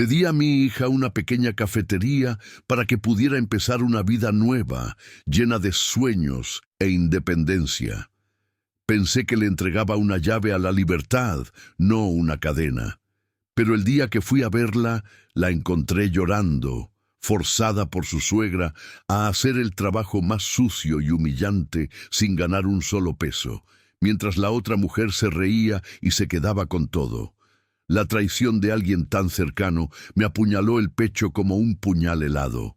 Le di a mi hija una pequeña cafetería para que pudiera empezar una vida nueva, llena de sueños e independencia. Pensé que le entregaba una llave a la libertad, no una cadena. Pero el día que fui a verla, la encontré llorando, forzada por su suegra a hacer el trabajo más sucio y humillante sin ganar un solo peso, mientras la otra mujer se reía y se quedaba con todo. La traición de alguien tan cercano me apuñaló el pecho como un puñal helado.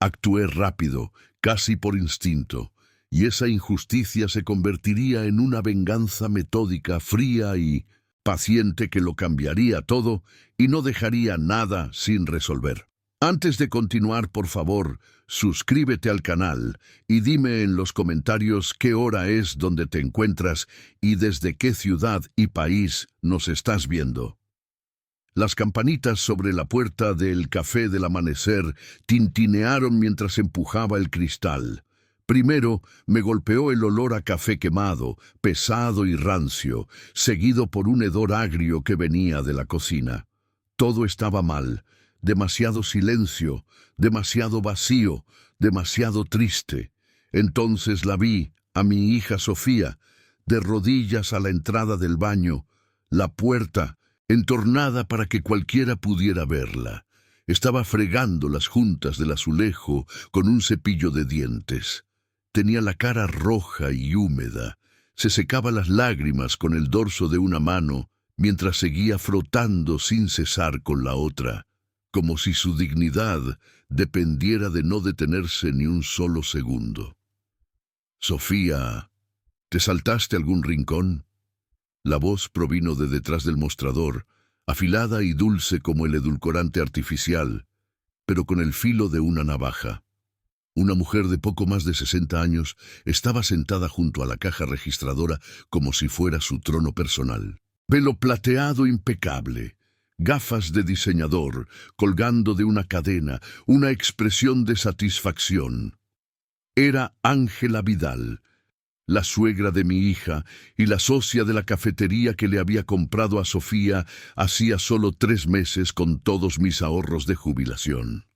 Actué rápido, casi por instinto, y esa injusticia se convertiría en una venganza metódica, fría y paciente que lo cambiaría todo y no dejaría nada sin resolver. Antes de continuar, por favor, suscríbete al canal y dime en los comentarios qué hora es donde te encuentras y desde qué ciudad y país nos estás viendo. Las campanitas sobre la puerta del café del amanecer tintinearon mientras empujaba el cristal. Primero me golpeó el olor a café quemado, pesado y rancio, seguido por un hedor agrio que venía de la cocina. Todo estaba mal, demasiado silencio, demasiado vacío, demasiado triste. Entonces la vi, a mi hija Sofía, de rodillas a la entrada del baño, la puerta entornada para que cualquiera pudiera verla. Estaba fregando las juntas del azulejo con un cepillo de dientes. Tenía la cara roja y húmeda. Se secaba las lágrimas con el dorso de una mano, mientras seguía frotando sin cesar con la otra, como si su dignidad dependiera de no detenerse ni un solo segundo. «Sofía, ¿te saltaste algún rincón?» La voz provino de detrás del mostrador, afilada y dulce como el edulcorante artificial, pero con el filo de una navaja. Una mujer de poco más de 60 años estaba sentada junto a la caja registradora como si fuera su trono personal. Pelo plateado impecable, gafas de diseñador colgando de una cadena, una expresión de satisfacción. Era Ángela Vidal, la suegra de mi hija y la socia de la cafetería que le había comprado a Sofía hacía solo 3 meses con todos mis ahorros de jubilación.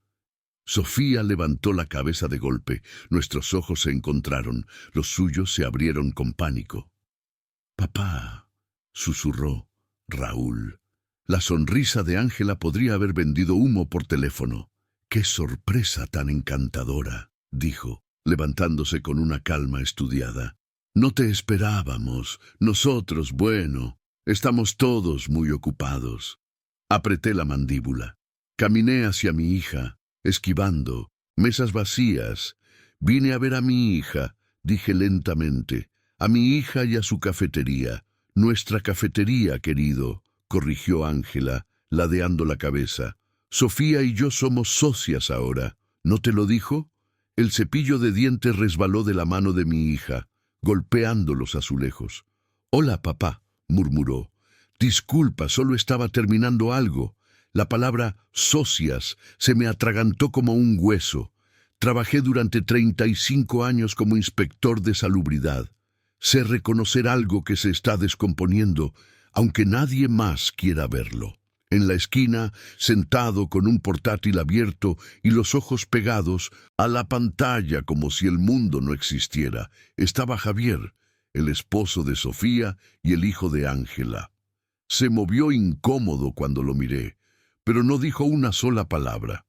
Sofía levantó la cabeza de golpe, nuestros ojos se encontraron, los suyos se abrieron con pánico. «Papá», susurró Raúl. La sonrisa de Ángela podría haber vendido humo por teléfono. «¡Qué sorpresa tan encantadora!», dijo, levantándose con una calma estudiada. «No te esperábamos. Nosotros, bueno, estamos todos muy ocupados». Apreté la mandíbula. Caminé hacia mi hija, esquivando, mesas vacías. «Vine a ver a mi hija», dije lentamente, «a mi hija y a su cafetería. Nuestra cafetería, querido», corrigió Ángela, ladeando la cabeza. «Sofía y yo somos socias ahora. ¿No te lo dijo?» El cepillo de dientes resbaló de la mano de mi hija, golpeando los azulejos. «Hola, papá», murmuró. «Disculpa, solo estaba terminando algo». La palabra «socias» se me atragantó como un hueso. Trabajé durante 35 años como inspector de salubridad. Sé reconocer algo que se está descomponiendo, aunque nadie más quiera verlo. En la esquina, sentado con un portátil abierto y los ojos pegados a la pantalla como si el mundo no existiera, estaba Javier, el esposo de Sofía y el hijo de Ángela. Se movió incómodo cuando lo miré, pero no dijo una sola palabra.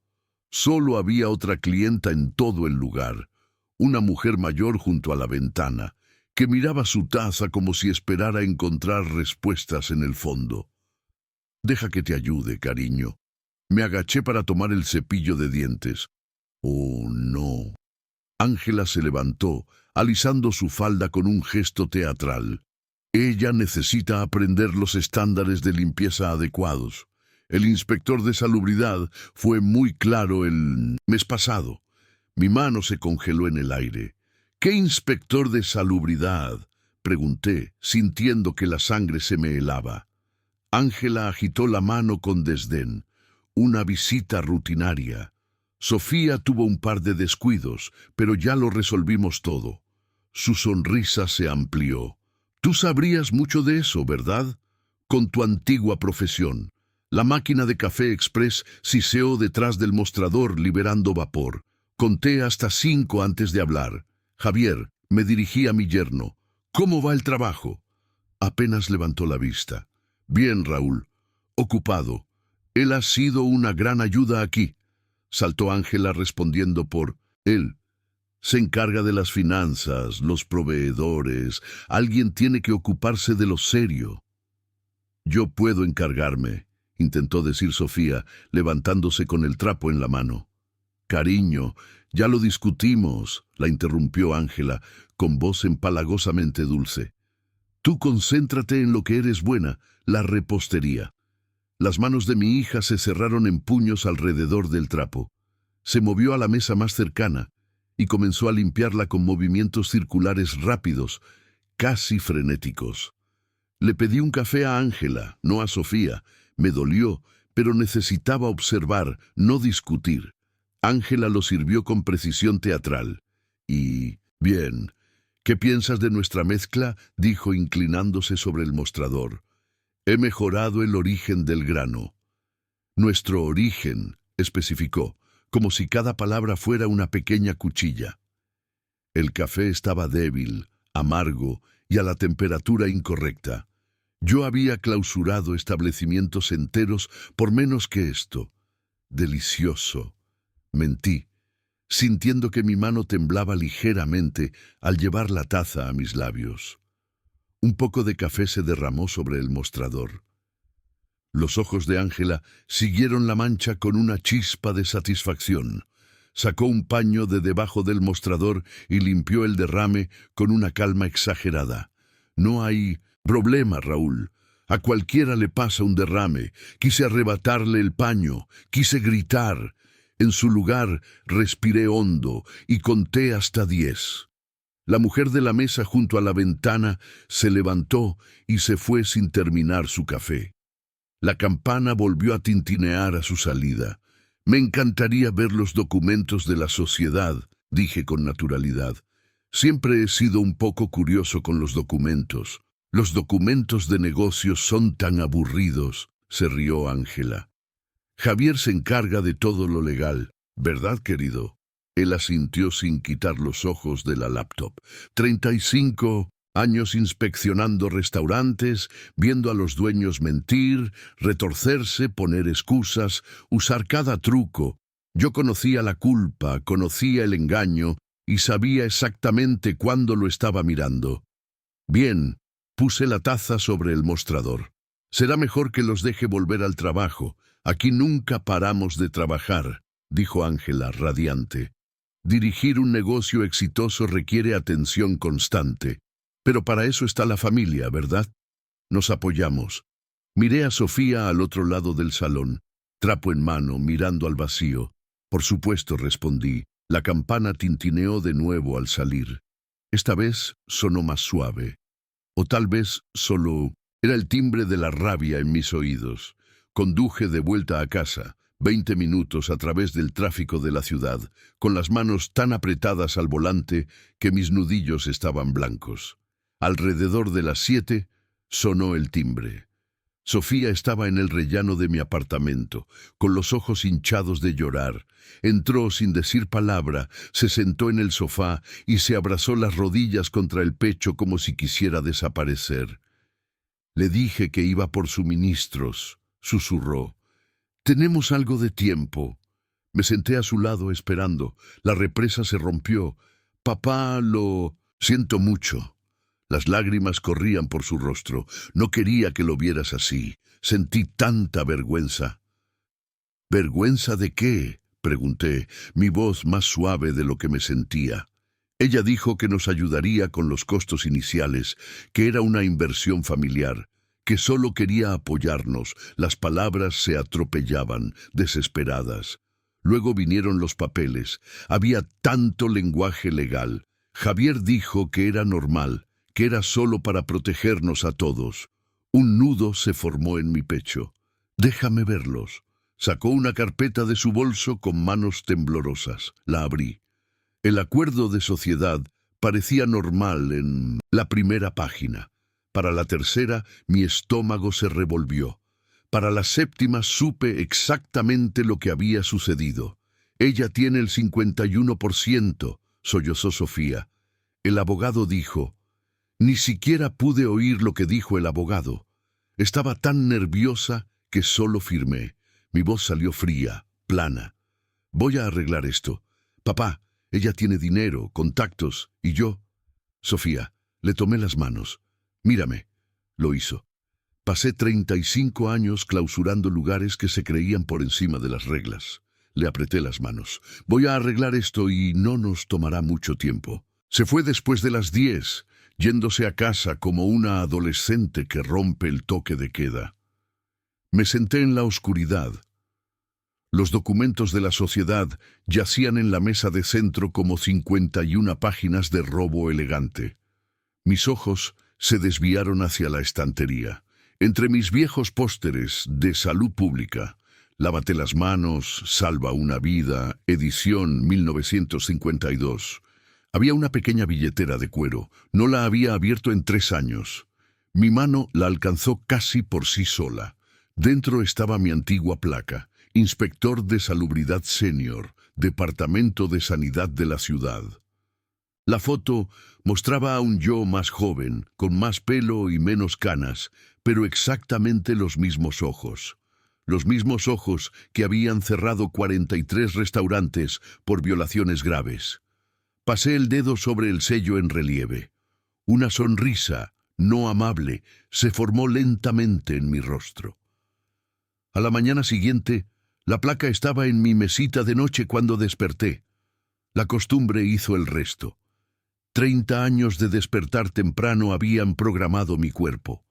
Solo había otra clienta en todo el lugar, una mujer mayor junto a la ventana, que miraba su taza como si esperara encontrar respuestas en el fondo. «Deja que te ayude, cariño». Me agaché para tomar el cepillo de dientes. «Oh, no». Ángela se levantó, alisando su falda con un gesto teatral. «Ella necesita aprender los estándares de limpieza adecuados. El inspector de salubridad fue muy claro el mes pasado». Mi mano se congeló en el aire. «¿Qué inspector de salubridad?», pregunté, sintiendo que la sangre se me helaba. Ángela agitó la mano con desdén. «Una visita rutinaria. Sofía tuvo un par de descuidos, pero ya lo resolvimos todo». Su sonrisa se amplió. «Tú sabrías mucho de eso, ¿verdad? Con tu antigua profesión». La máquina de café express siseó detrás del mostrador liberando vapor. Conté hasta 5 antes de hablar. Javier, me dirigí a mi yerno. ¿Cómo va el trabajo? Apenas levantó la vista. Bien, Raúl. Ocupado. Él ha sido una gran ayuda aquí. Saltó Ángela respondiendo por él. Se encarga de las finanzas, los proveedores. Alguien tiene que ocuparse de lo serio. Yo puedo encargarme, intentó decir Sofía, levantándose con el trapo en la mano. Cariño, ya lo discutimos, la interrumpió Ángela, con voz empalagosamente dulce. Tú concéntrate en lo que eres buena, la repostería. Las manos de mi hija se cerraron en puños alrededor del trapo. Se movió a la mesa más cercana y comenzó a limpiarla con movimientos circulares rápidos, casi frenéticos. Le pedí un café a Ángela, no a Sofía. Me dolió, pero necesitaba observar, no discutir. Ángela lo sirvió con precisión teatral. Y, bien, ¿qué piensas de nuestra mezcla?, dijo inclinándose sobre el mostrador. He mejorado el origen del grano. Nuestro origen, especificó, como si cada palabra fuera una pequeña cuchilla. El café estaba débil, amargo y a la temperatura incorrecta. Yo había clausurado establecimientos enteros por menos que esto. Delicioso. Mentí, sintiendo que mi mano temblaba ligeramente al llevar la taza a mis labios. Un poco de café se derramó sobre el mostrador. Los ojos de Ángela siguieron la mancha con una chispa de satisfacción. Sacó un paño de debajo del mostrador y limpió el derrame con una calma exagerada. No hay problema, Raúl. A cualquiera le pasa un derrame. Quise arrebatarle el paño, quise gritar. En su lugar, respiré hondo y conté hasta 10. La mujer de la mesa junto a la ventana se levantó y se fue sin terminar su café. La campana volvió a tintinear a su salida. Me encantaría ver los documentos de la sociedad, dije con naturalidad. Siempre he sido un poco curioso con los documentos. Los documentos de negocios son tan aburridos, se rió Ángela. Javier se encarga de todo lo legal, ¿verdad, querido? Él asintió sin quitar los ojos de la laptop. 35 años inspeccionando restaurantes, viendo a los dueños mentir, retorcerse, poner excusas, usar cada truco. Yo conocía la culpa, conocía el engaño y sabía exactamente cuándo lo estaba mirando. Bien, puse la taza sobre el mostrador. Será mejor que los deje volver al trabajo. Aquí nunca paramos de trabajar, dijo Ángela, radiante. Dirigir un negocio exitoso requiere atención constante. Pero para eso está la familia, ¿verdad? Nos apoyamos. Miré a Sofía al otro lado del salón, trapo en mano, mirando al vacío. Por supuesto, respondí. La campana tintineó de nuevo al salir. Esta vez sonó más suave. O tal vez solo era el timbre de la rabia en mis oídos. Conduje de vuelta a casa, 20 minutos a través del tráfico de la ciudad, con las manos tan apretadas al volante que mis nudillos estaban blancos. Alrededor de las 7 sonó el timbre. Sofía estaba en el rellano de mi apartamento, con los ojos hinchados de llorar. Entró sin decir palabra, se sentó en el sofá y se abrazó las rodillas contra el pecho como si quisiera desaparecer. Le dije que iba por suministros, susurró. Tenemos algo de tiempo. Me senté a su lado esperando. La represa se rompió. Papá lo... Siento mucho. Las lágrimas corrían por su rostro. No quería que lo vieras así. Sentí tanta vergüenza. ¿Vergüenza de qué?, pregunté, mi voz más suave de lo que me sentía. Ella dijo que nos ayudaría con los costos iniciales, que era una inversión familiar, que solo quería apoyarnos. Las palabras se atropellaban, desesperadas. Luego vinieron los papeles. Había tanto lenguaje legal. Javier dijo que era normal, que era solo para protegernos a todos. Un nudo se formó en mi pecho. Déjame verlos. Sacó una carpeta de su bolso con manos temblorosas. La abrí. El acuerdo de sociedad parecía normal en la primera página. Para la tercera, mi estómago se revolvió. Para la séptima supe exactamente lo que había sucedido. Ella tiene el 51%, sollozó Sofía. El abogado dijo. Ni siquiera pude oír lo que dijo el abogado. Estaba tan nerviosa que solo firmé. Mi voz salió fría, plana. Voy a arreglar esto. Papá, ella tiene dinero, contactos, y yo. Sofía, le tomé las manos. Mírame. Lo hizo. Pasé 35 años clausurando lugares que se creían por encima de las reglas. Le apreté las manos. Voy a arreglar esto y no nos tomará mucho tiempo. Se fue después de las 10, yéndose a casa como una adolescente que rompe el toque de queda. Me senté en la oscuridad. Los documentos de la sociedad yacían en la mesa de centro como 51 páginas de robo elegante. Mis ojos se desviaron hacia la estantería. Entre mis viejos pósteres de salud pública, Lávate las manos, salva una vida, edición 1952. Había una pequeña billetera de cuero. No la había abierto en 3 años. Mi mano la alcanzó casi por sí sola. Dentro estaba mi antigua placa. Inspector de Salubridad Senior, Departamento de Sanidad de la ciudad. La foto mostraba a un yo más joven, con más pelo y menos canas, pero exactamente los mismos ojos. Los mismos ojos que habían cerrado 43 restaurantes por violaciones graves. Pasé el dedo sobre el sello en relieve. Una sonrisa, no amable, se formó lentamente en mi rostro. A la mañana siguiente, la placa estaba en mi mesita de noche cuando desperté. La costumbre hizo el resto. 30 años de despertar temprano habían programado mi cuerpo.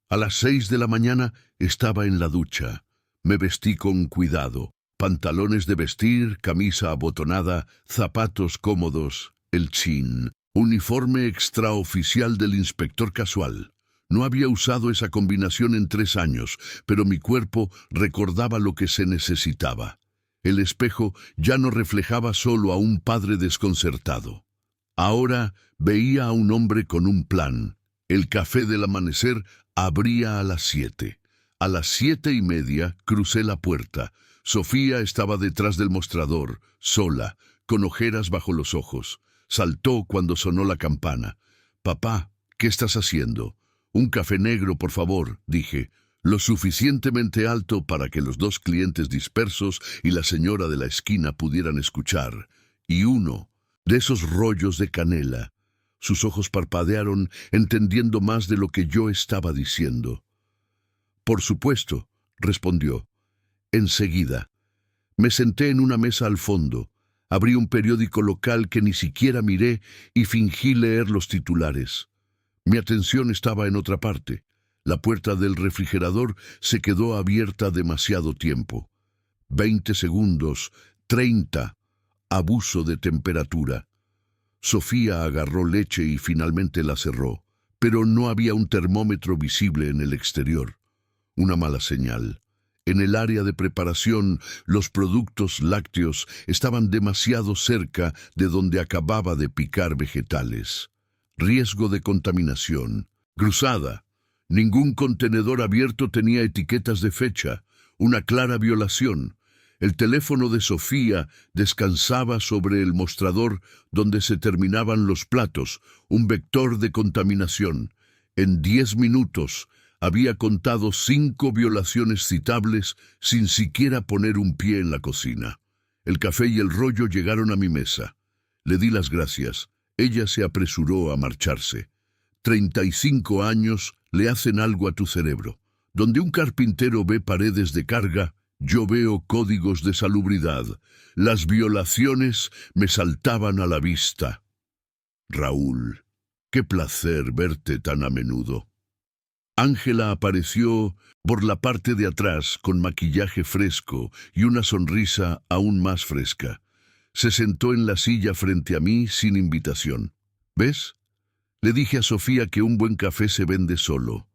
A las 6 de la mañana estaba en la ducha. Me vestí con cuidado. Pantalones de vestir, camisa abotonada, zapatos cómodos, el chin, uniforme extraoficial del inspector casual. No había usado esa combinación en 3 años, pero mi cuerpo recordaba lo que se necesitaba. El espejo ya no reflejaba solo a un padre desconcertado. Ahora veía a un hombre con un plan. El café del amanecer abría a las 7. A las 7:30 crucé la puerta. Sofía estaba detrás del mostrador, sola, con ojeras bajo los ojos. Saltó cuando sonó la campana. «Papá, ¿qué estás haciendo?» «Un café negro, por favor», dije, lo suficientemente alto para que los 2 clientes dispersos y la señora de la esquina pudieran escuchar. Y uno de esos rollos de canela. Sus ojos parpadearon, entendiendo más de lo que yo estaba diciendo. «Por supuesto», respondió. Enseguida. Me senté en una mesa al fondo. Abrí un periódico local que ni siquiera miré y fingí leer los titulares. Mi atención estaba en otra parte. La puerta del refrigerador se quedó abierta demasiado tiempo. 20 segundos, 30. Abuso de temperatura. Sofía agarró leche y finalmente la cerró, pero no había un termómetro visible en el exterior. Una mala señal. En el área de preparación, los productos lácteos estaban demasiado cerca de donde acababa de picar vegetales. Riesgo de contaminación. Cruzada. Ningún contenedor abierto tenía etiquetas de fecha. Una clara violación. El teléfono de Sofía descansaba sobre el mostrador donde se terminaban los platos, un vector de contaminación. En 10 minutos había contado 5 violaciones citables sin siquiera poner un pie en la cocina. El café y el rollo llegaron a mi mesa. Le di las gracias. Ella se apresuró a marcharse. 35 años le hacen algo a tu cerebro. Donde un carpintero ve paredes de carga, yo veo códigos de salubridad. Las violaciones me saltaban a la vista. Raúl, qué placer verte tan a menudo. Ángela apareció por la parte de atrás con maquillaje fresco y una sonrisa aún más fresca. Se sentó en la silla frente a mí sin invitación. ¿Ves? Le dije a Sofía que un buen café se vende solo.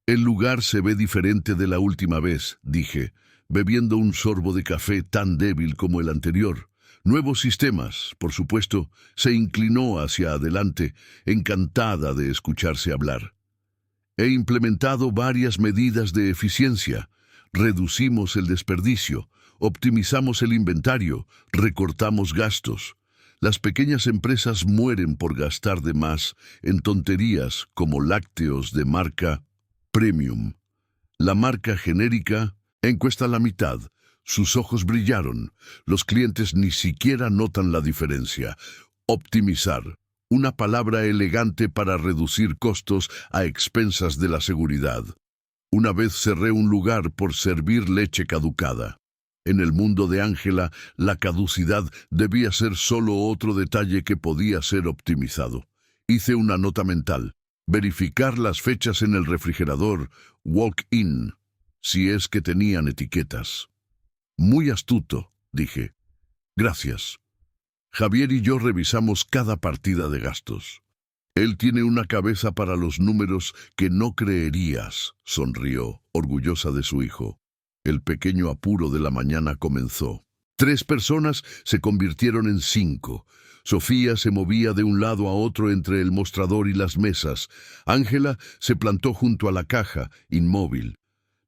El lugar se ve diferente de la última vez, dije, bebiendo un sorbo de café tan débil como el anterior. Nuevos sistemas, por supuesto. Se inclinó hacia adelante, encantada de escucharse hablar. He implementado varias medidas de eficiencia. reducimos el desperdicio, optimizamos el inventario, recortamos gastos. Las pequeñas empresas mueren por gastar de más en tonterías como lácteos de marca premium. La marca genérica cuesta la mitad. Sus ojos brillaron. Los clientes ni siquiera notan la diferencia. Optimizar. Una palabra elegante para reducir costos a expensas de la seguridad. Una vez cerré un lugar por servir leche caducada. En el mundo de Ángela, la caducidad debía ser solo otro detalle que podía ser optimizado. Hice una nota mental. Verificar las fechas en el refrigerador, walk-in, si es que tenían etiquetas. Muy astuto, dije. Gracias. Javier y yo revisamos cada partida de gastos. Él tiene una cabeza para los números que no creerías, sonrió, orgullosa de su hijo. El pequeño apuro de la mañana comenzó. 3 personas se convirtieron en 5. Sofía se movía de un lado a otro entre el mostrador y las mesas. Ángela se plantó junto a la caja, inmóvil.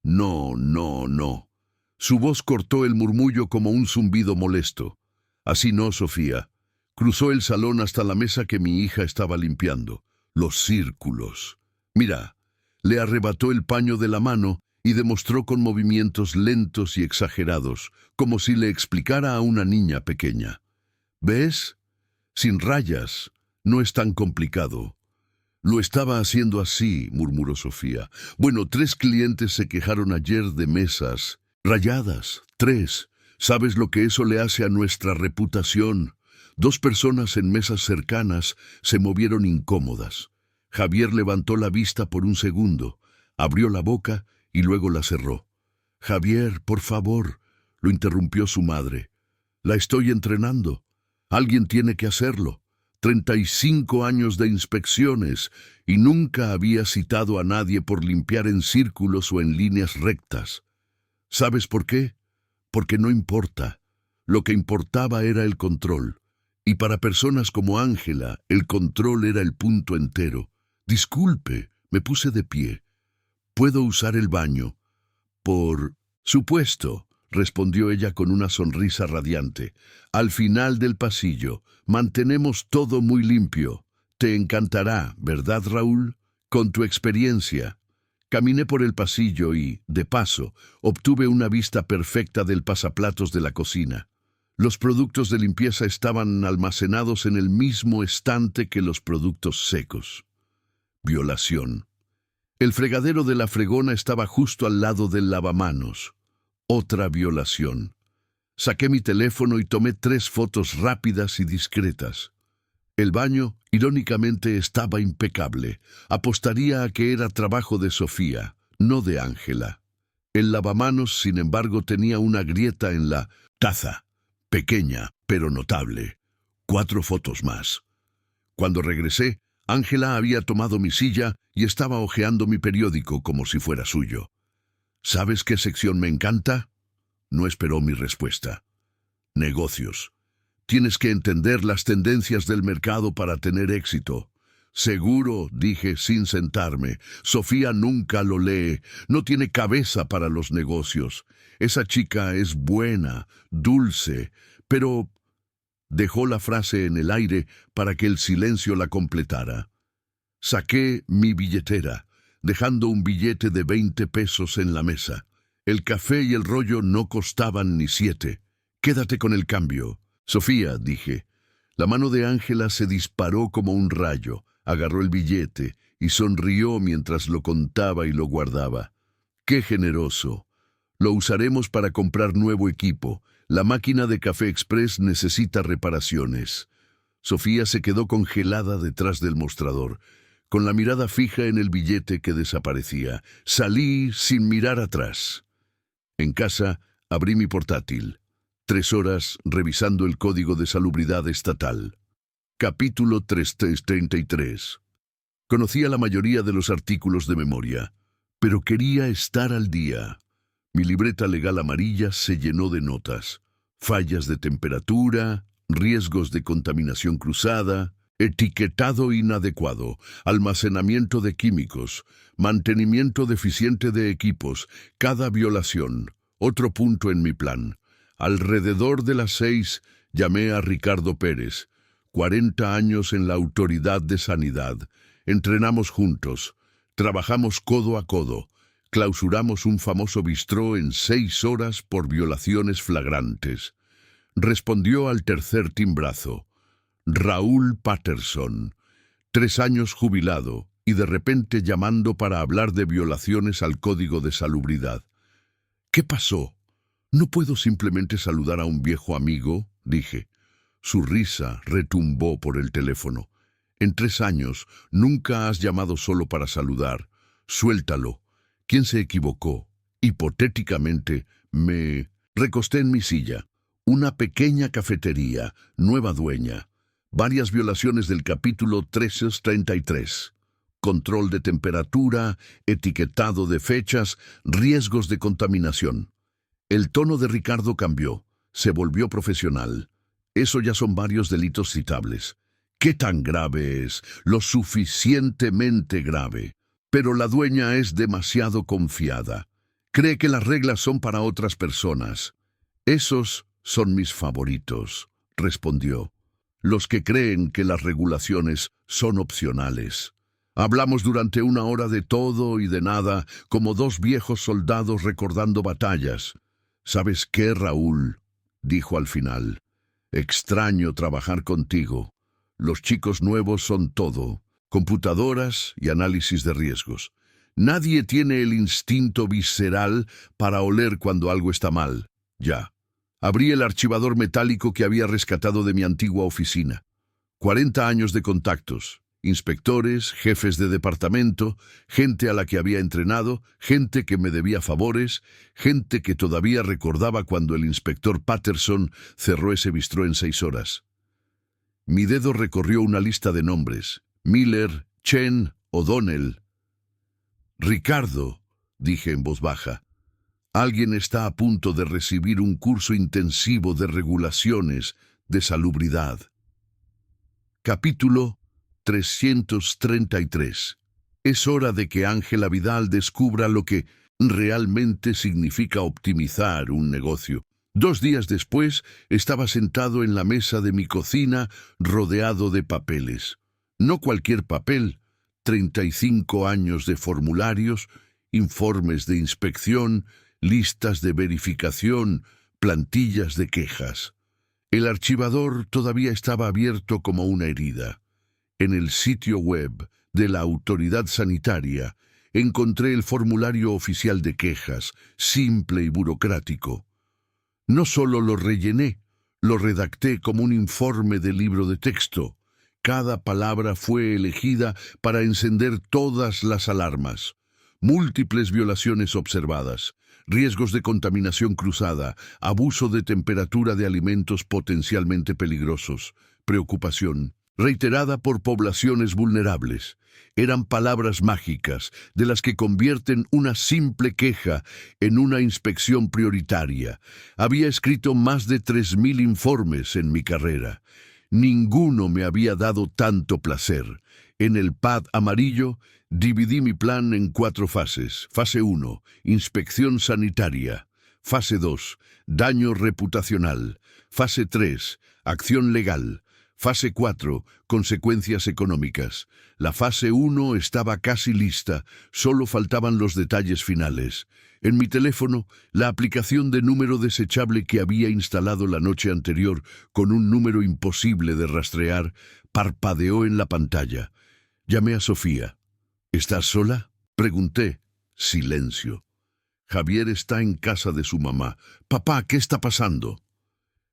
No, no, no. Su voz cortó el murmullo como un zumbido molesto. Así no, Sofía. Cruzó el salón hasta la mesa que mi hija estaba limpiando. Los círculos. Mira, le arrebató el paño de la mano y demostró con movimientos lentos y exagerados, como si le explicara a una niña pequeña. ¿Ves? Sin rayas. No es tan complicado. Lo estaba haciendo así, murmuró Sofía. Bueno, 3 clientes se quejaron ayer de mesas rayadas. 3. ¿Sabes lo que eso le hace a nuestra reputación? 2 personas en mesas cercanas se movieron incómodas. Javier levantó la vista por un segundo, abrió la boca y luego la cerró. Javier, por favor, lo interrumpió su madre. La estoy entrenando. Alguien tiene que hacerlo. 35 años de inspecciones y nunca había citado a nadie por limpiar en círculos o en líneas rectas. ¿Sabes por qué? Porque no importa. Lo que importaba era el control. Y para personas como Ángela, el control era el punto entero. Disculpe, me puse de pie. ¿Puedo usar el baño? Por supuesto, respondió ella con una sonrisa radiante. Al final del pasillo, mantenemos todo muy limpio. Te encantará, ¿verdad, Raúl? Con tu experiencia. Caminé por el pasillo y, de paso, obtuve una vista perfecta del pasaplatos de la cocina. Los productos de limpieza estaban almacenados en el mismo estante que los productos secos. Violación. El fregadero de la fregona estaba justo al lado del lavamanos. Otra violación. Saqué mi teléfono y tomé 3 fotos rápidas y discretas. El baño, irónicamente, estaba impecable. Apostaría a que era trabajo de Sofía, no de Ángela. El lavamanos, sin embargo, tenía una grieta en la taza. Pequeña, pero notable. 4 fotos más. Cuando regresé, Ángela había tomado mi silla y estaba hojeando mi periódico como si fuera suyo. ¿Sabes qué sección me encanta? No esperó mi respuesta. Negocios. Tienes que entender las tendencias del mercado para tener éxito. Seguro, dije sin sentarme. Sofía nunca lo lee. No tiene cabeza para los negocios. Esa chica es buena, dulce, pero... Dejó la frase en el aire para que el silencio la completara. Saqué mi billetera, dejando un billete de 20 pesos en la mesa. El café y el rollo no costaban ni 7. Quédate con el cambio. Sofía, dije. La mano de Ángela se disparó como un rayo, agarró el billete y sonrió mientras lo contaba y lo guardaba. ¡Qué generoso! Lo usaremos para comprar nuevo equipo. La máquina de café express necesita reparaciones. Sofía se quedó congelada detrás del mostrador, con la mirada fija en el billete que desaparecía. Salí sin mirar atrás. En casa, abrí mi portátil. 3 horas revisando el Código de Salubridad Estatal. Capítulo 333. Conocía la mayoría de los artículos de memoria, pero quería estar al día. Mi libreta legal amarilla se llenó de notas. Fallas de temperatura, riesgos de contaminación cruzada, etiquetado inadecuado, almacenamiento de químicos, mantenimiento deficiente de equipos, cada violación. Otro punto en mi plan. Alrededor de las 6 llamé a Ricardo Pérez, 40 años en la Autoridad de Sanidad. Entrenamos juntos, trabajamos codo a codo, clausuramos un famoso bistró en 6 horas por violaciones flagrantes. Respondió al tercer timbrazo. Raúl Patterson, 3 años jubilado y de repente llamando para hablar de violaciones al Código de Salubridad. ¿Qué pasó? No puedo simplemente saludar a un viejo amigo, dije. Su risa retumbó por el teléfono. En 3 años nunca has llamado solo para saludar. Suéltalo. ¿Quién se equivocó? Hipotéticamente, me recosté en mi silla. Una pequeña cafetería, nueva dueña. Varias violaciones del capítulo 333. Control de temperatura, etiquetado de fechas, riesgos de contaminación. El tono de Ricardo cambió. Se volvió profesional. Eso ya son varios delitos citables. ¿Qué tan grave es? Lo suficientemente grave. Pero la dueña es demasiado confiada. Cree que las reglas son para otras personas. Esos son mis favoritos, respondió. Los que creen que las regulaciones son opcionales. Hablamos durante 1 hora de todo y de nada, como 2 viejos soldados recordando batallas. ¿Sabes qué, Raúl?, dijo al final. Extraño trabajar contigo. Los chicos nuevos son todo, computadoras y análisis de riesgos. Nadie tiene el instinto visceral para oler cuando algo está mal. Ya. Abrí el archivador metálico que había rescatado de mi antigua oficina. 40 años de contactos, inspectores, jefes de departamento, gente a la que había entrenado, gente que me debía favores, gente que todavía recordaba cuando el inspector Patterson cerró ese bistró en 6 horas. Mi dedo recorrió una lista de nombres. Miller, Chen, O'Donnell. Ricardo, dije en voz baja. Alguien está a punto de recibir un curso intensivo de regulaciones de salubridad. Capítulo 333. Es hora de que Ángela Vidal descubra lo que realmente significa optimizar un negocio. 2 días después, estaba sentado en la mesa de mi cocina rodeado de papeles. No cualquier papel, 35 años de formularios, informes de inspección, listas de verificación, plantillas de quejas. El archivador todavía estaba abierto como una herida. En el sitio web de la Autoridad Sanitaria encontré el formulario oficial de quejas, simple y burocrático. No solo lo rellené, lo redacté como un informe de libro de texto. Cada palabra fue elegida para encender todas las alarmas. Múltiples violaciones observadas, riesgos de contaminación cruzada, abuso de temperatura de alimentos potencialmente peligrosos, preocupación, reiterada por poblaciones vulnerables. Eran palabras mágicas, de las que convierten una simple queja en una inspección prioritaria. Había escrito más de 3.000 informes en mi carrera. Ninguno me había dado tanto placer. En el pad amarillo, dividí mi plan en 4 fases. Fase 1, inspección sanitaria. Fase 2, daño reputacional. Fase 3, acción legal. Fase 4, consecuencias económicas. La fase 1 estaba casi lista, solo faltaban los detalles finales. En mi teléfono, la aplicación de número desechable que había instalado la noche anterior, con un número imposible de rastrear, parpadeó en la pantalla. Llamé a Sofía. ¿Estás sola?, pregunté. Silencio. Javier está en casa de su mamá. Papá, ¿qué está pasando?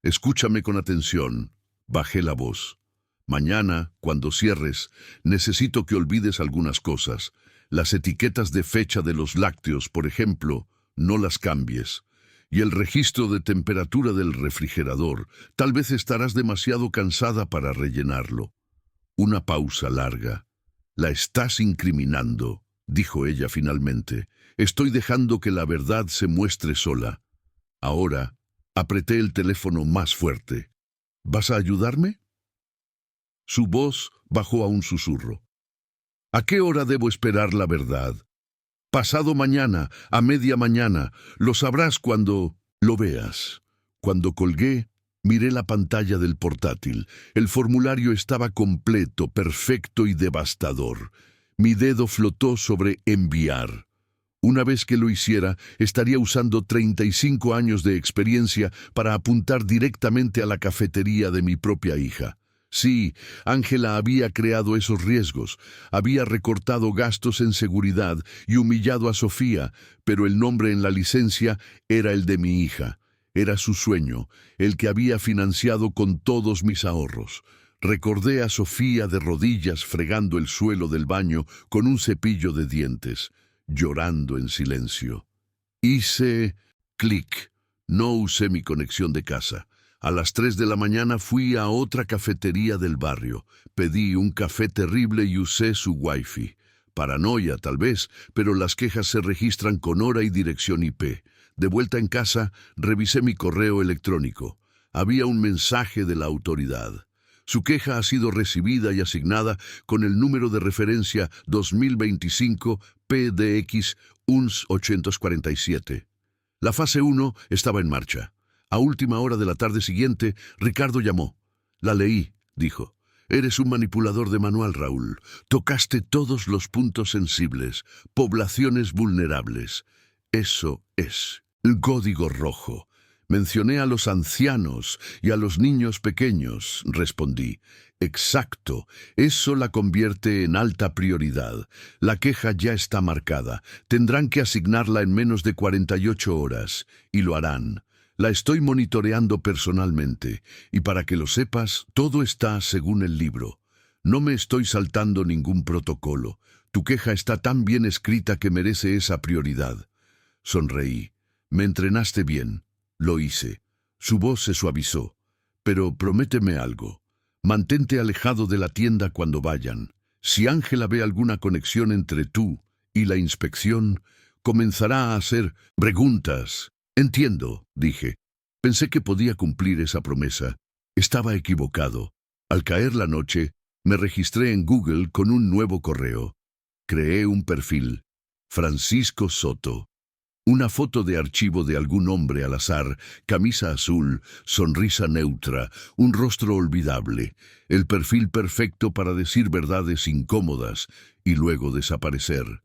Escúchame con atención. Bajé la voz. Mañana, cuando cierres, necesito que olvides algunas cosas. Las etiquetas de fecha de los lácteos, por ejemplo, no las cambies. Y el registro de temperatura del refrigerador, tal vez estarás demasiado cansada para rellenarlo. Una pausa larga. La estás incriminando, dijo ella finalmente. Estoy dejando que la verdad se muestre sola. Ahora, apreté el teléfono más fuerte. ¿Vas a ayudarme? Su voz bajó a un susurro. ¿A qué hora debo esperar la verdad? Pasado mañana, a media mañana. Lo sabrás cuando lo veas. Cuando colgué, miré la pantalla del portátil. El formulario estaba completo, perfecto y devastador. Mi dedo flotó sobre enviar. Una vez que lo hiciera, estaría usando 35 años de experiencia para apuntar directamente a la cafetería de mi propia hija. Sí, Ángela había creado esos riesgos, había recortado gastos en seguridad y humillado a Sofía, pero el nombre en la licencia era el de mi hija. Era su sueño, el que había financiado con todos mis ahorros. Recordé a Sofía de rodillas fregando el suelo del baño con un cepillo de dientes, llorando en silencio. Hice clic. No usé mi conexión de casa. A las 3 de la mañana fui a otra cafetería del barrio. Pedí un café terrible y usé su wifi. Paranoia, tal vez, pero las quejas se registran con hora y dirección IP. De vuelta en casa, revisé mi correo electrónico. Había un mensaje de la autoridad. Su queja ha sido recibida y asignada con el número de referencia 2025 PDX UNS 847. La fase 1 estaba en marcha. A última hora de la tarde siguiente, Ricardo llamó. La leí, dijo. Eres un manipulador de manual, Raúl. Tocaste todos los puntos sensibles, poblaciones vulnerables. Eso es el código rojo. Mencioné a los ancianos y a los niños pequeños, respondí. Exacto, eso la convierte en alta prioridad. La queja ya está marcada. Tendrán que asignarla en menos de 48 horas, y lo harán. La estoy monitoreando personalmente, y para que lo sepas, todo está según el libro. No me estoy saltando ningún protocolo. Tu queja está tan bien escrita que merece esa prioridad. Sonreí. Me entrenaste bien. Lo hice. Su voz se suavizó. Pero prométeme algo. Mantente alejado de la tienda cuando vayan. Si Ángela ve alguna conexión entre tú y la inspección, comenzará a hacer preguntas. Entiendo, dije. Pensé que podía cumplir esa promesa. Estaba equivocado. Al caer la noche, me registré en Google con un nuevo correo. Creé un perfil. Francisco Soto. Una foto de archivo de algún hombre al azar, camisa azul, sonrisa neutra, un rostro olvidable, el perfil perfecto para decir verdades incómodas y luego desaparecer.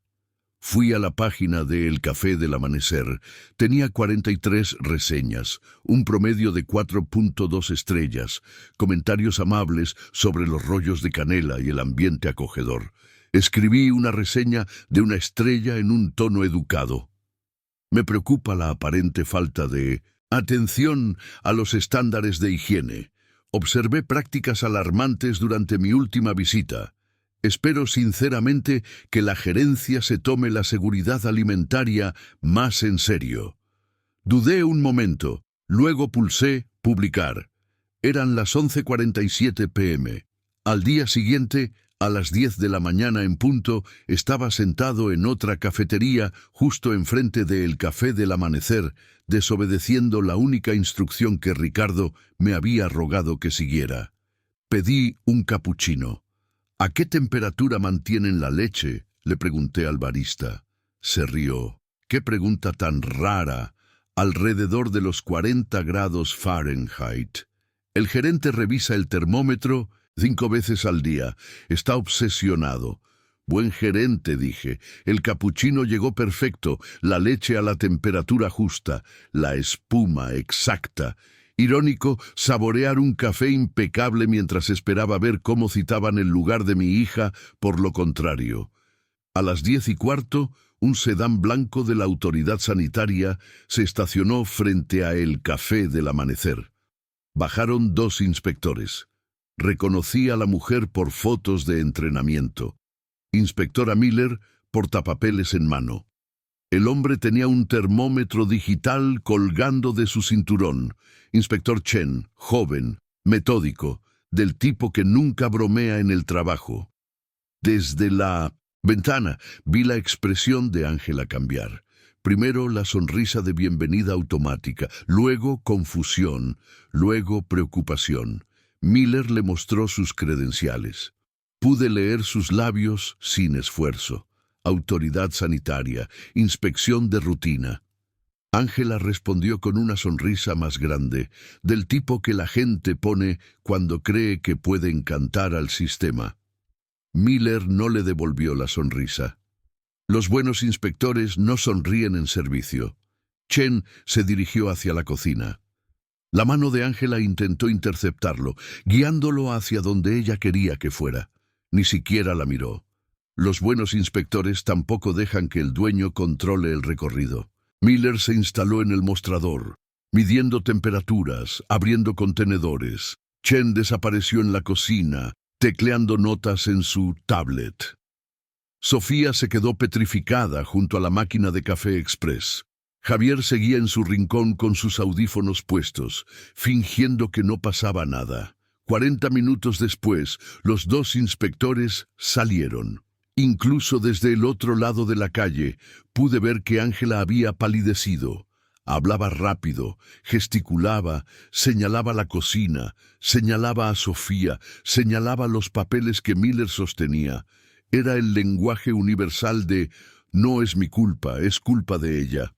Fui a la página de El Café del Amanecer. Tenía 43 reseñas, un promedio de 4.2 estrellas, comentarios amables sobre los rollos de canela y el ambiente acogedor. Escribí una reseña de 1 estrella en un tono educado. Me preocupa la aparente falta de atención a los estándares de higiene. Observé prácticas alarmantes durante mi última visita. Espero sinceramente que la gerencia se tome la seguridad alimentaria más en serio. Dudé un momento, luego pulsé publicar. Eran las 11:47 p.m. Al día siguiente, a las 10 de la mañana en punto, estaba sentado en otra cafetería justo enfrente de El Café del Amanecer, desobedeciendo la única instrucción que Ricardo me había rogado que siguiera. Pedí un capuchino. ¿A qué temperatura mantienen la leche?, le pregunté al barista. Se rió. ¡Qué pregunta tan rara! Alrededor de los 40 grados Fahrenheit. El gerente revisa el termómetro 5 veces al día. Está obsesionado. Buen gerente, dije. El capuchino llegó perfecto, la leche a la temperatura justa, la espuma exacta. Irónico saborear un café impecable mientras esperaba ver cómo citaban el lugar de mi hija, por lo contrario. A las 10:15, un sedán blanco de la autoridad sanitaria se estacionó frente a El Café del Amanecer. Bajaron 2 inspectores. Reconocí a la mujer por fotos de entrenamiento. Inspectora Miller, portapapeles en mano. El hombre tenía un termómetro digital colgando de su cinturón. Inspector Chen, joven, metódico, del tipo que nunca bromea en el trabajo. Desde la ventana vi la expresión de Ángela cambiar. Primero la sonrisa de bienvenida automática, luego confusión, luego preocupación. Miller le mostró sus credenciales. Pude leer sus labios sin esfuerzo. Autoridad sanitaria, inspección de rutina. Ángela respondió con una sonrisa más grande, del tipo que la gente pone cuando cree que puede encantar al sistema. Miller no le devolvió la sonrisa. Los buenos inspectores no sonríen en servicio. Chen se dirigió hacia la cocina. La mano de Ángela intentó interceptarlo, guiándolo hacia donde ella quería que fuera. Ni siquiera la miró. Los buenos inspectores tampoco dejan que el dueño controle el recorrido. Miller se instaló en el mostrador, midiendo temperaturas, abriendo contenedores. Chen desapareció en la cocina, tecleando notas en su tablet. Sofía se quedó petrificada junto a la máquina de café express. Javier seguía en su rincón con sus audífonos puestos, fingiendo que no pasaba nada. 40 minutos después, los dos inspectores salieron. Incluso desde el otro lado de la calle, pude ver que Ángela había palidecido. Hablaba rápido, gesticulaba, señalaba la cocina, señalaba a Sofía, señalaba los papeles que Miller sostenía. Era el lenguaje universal de «no es mi culpa, es culpa de ella».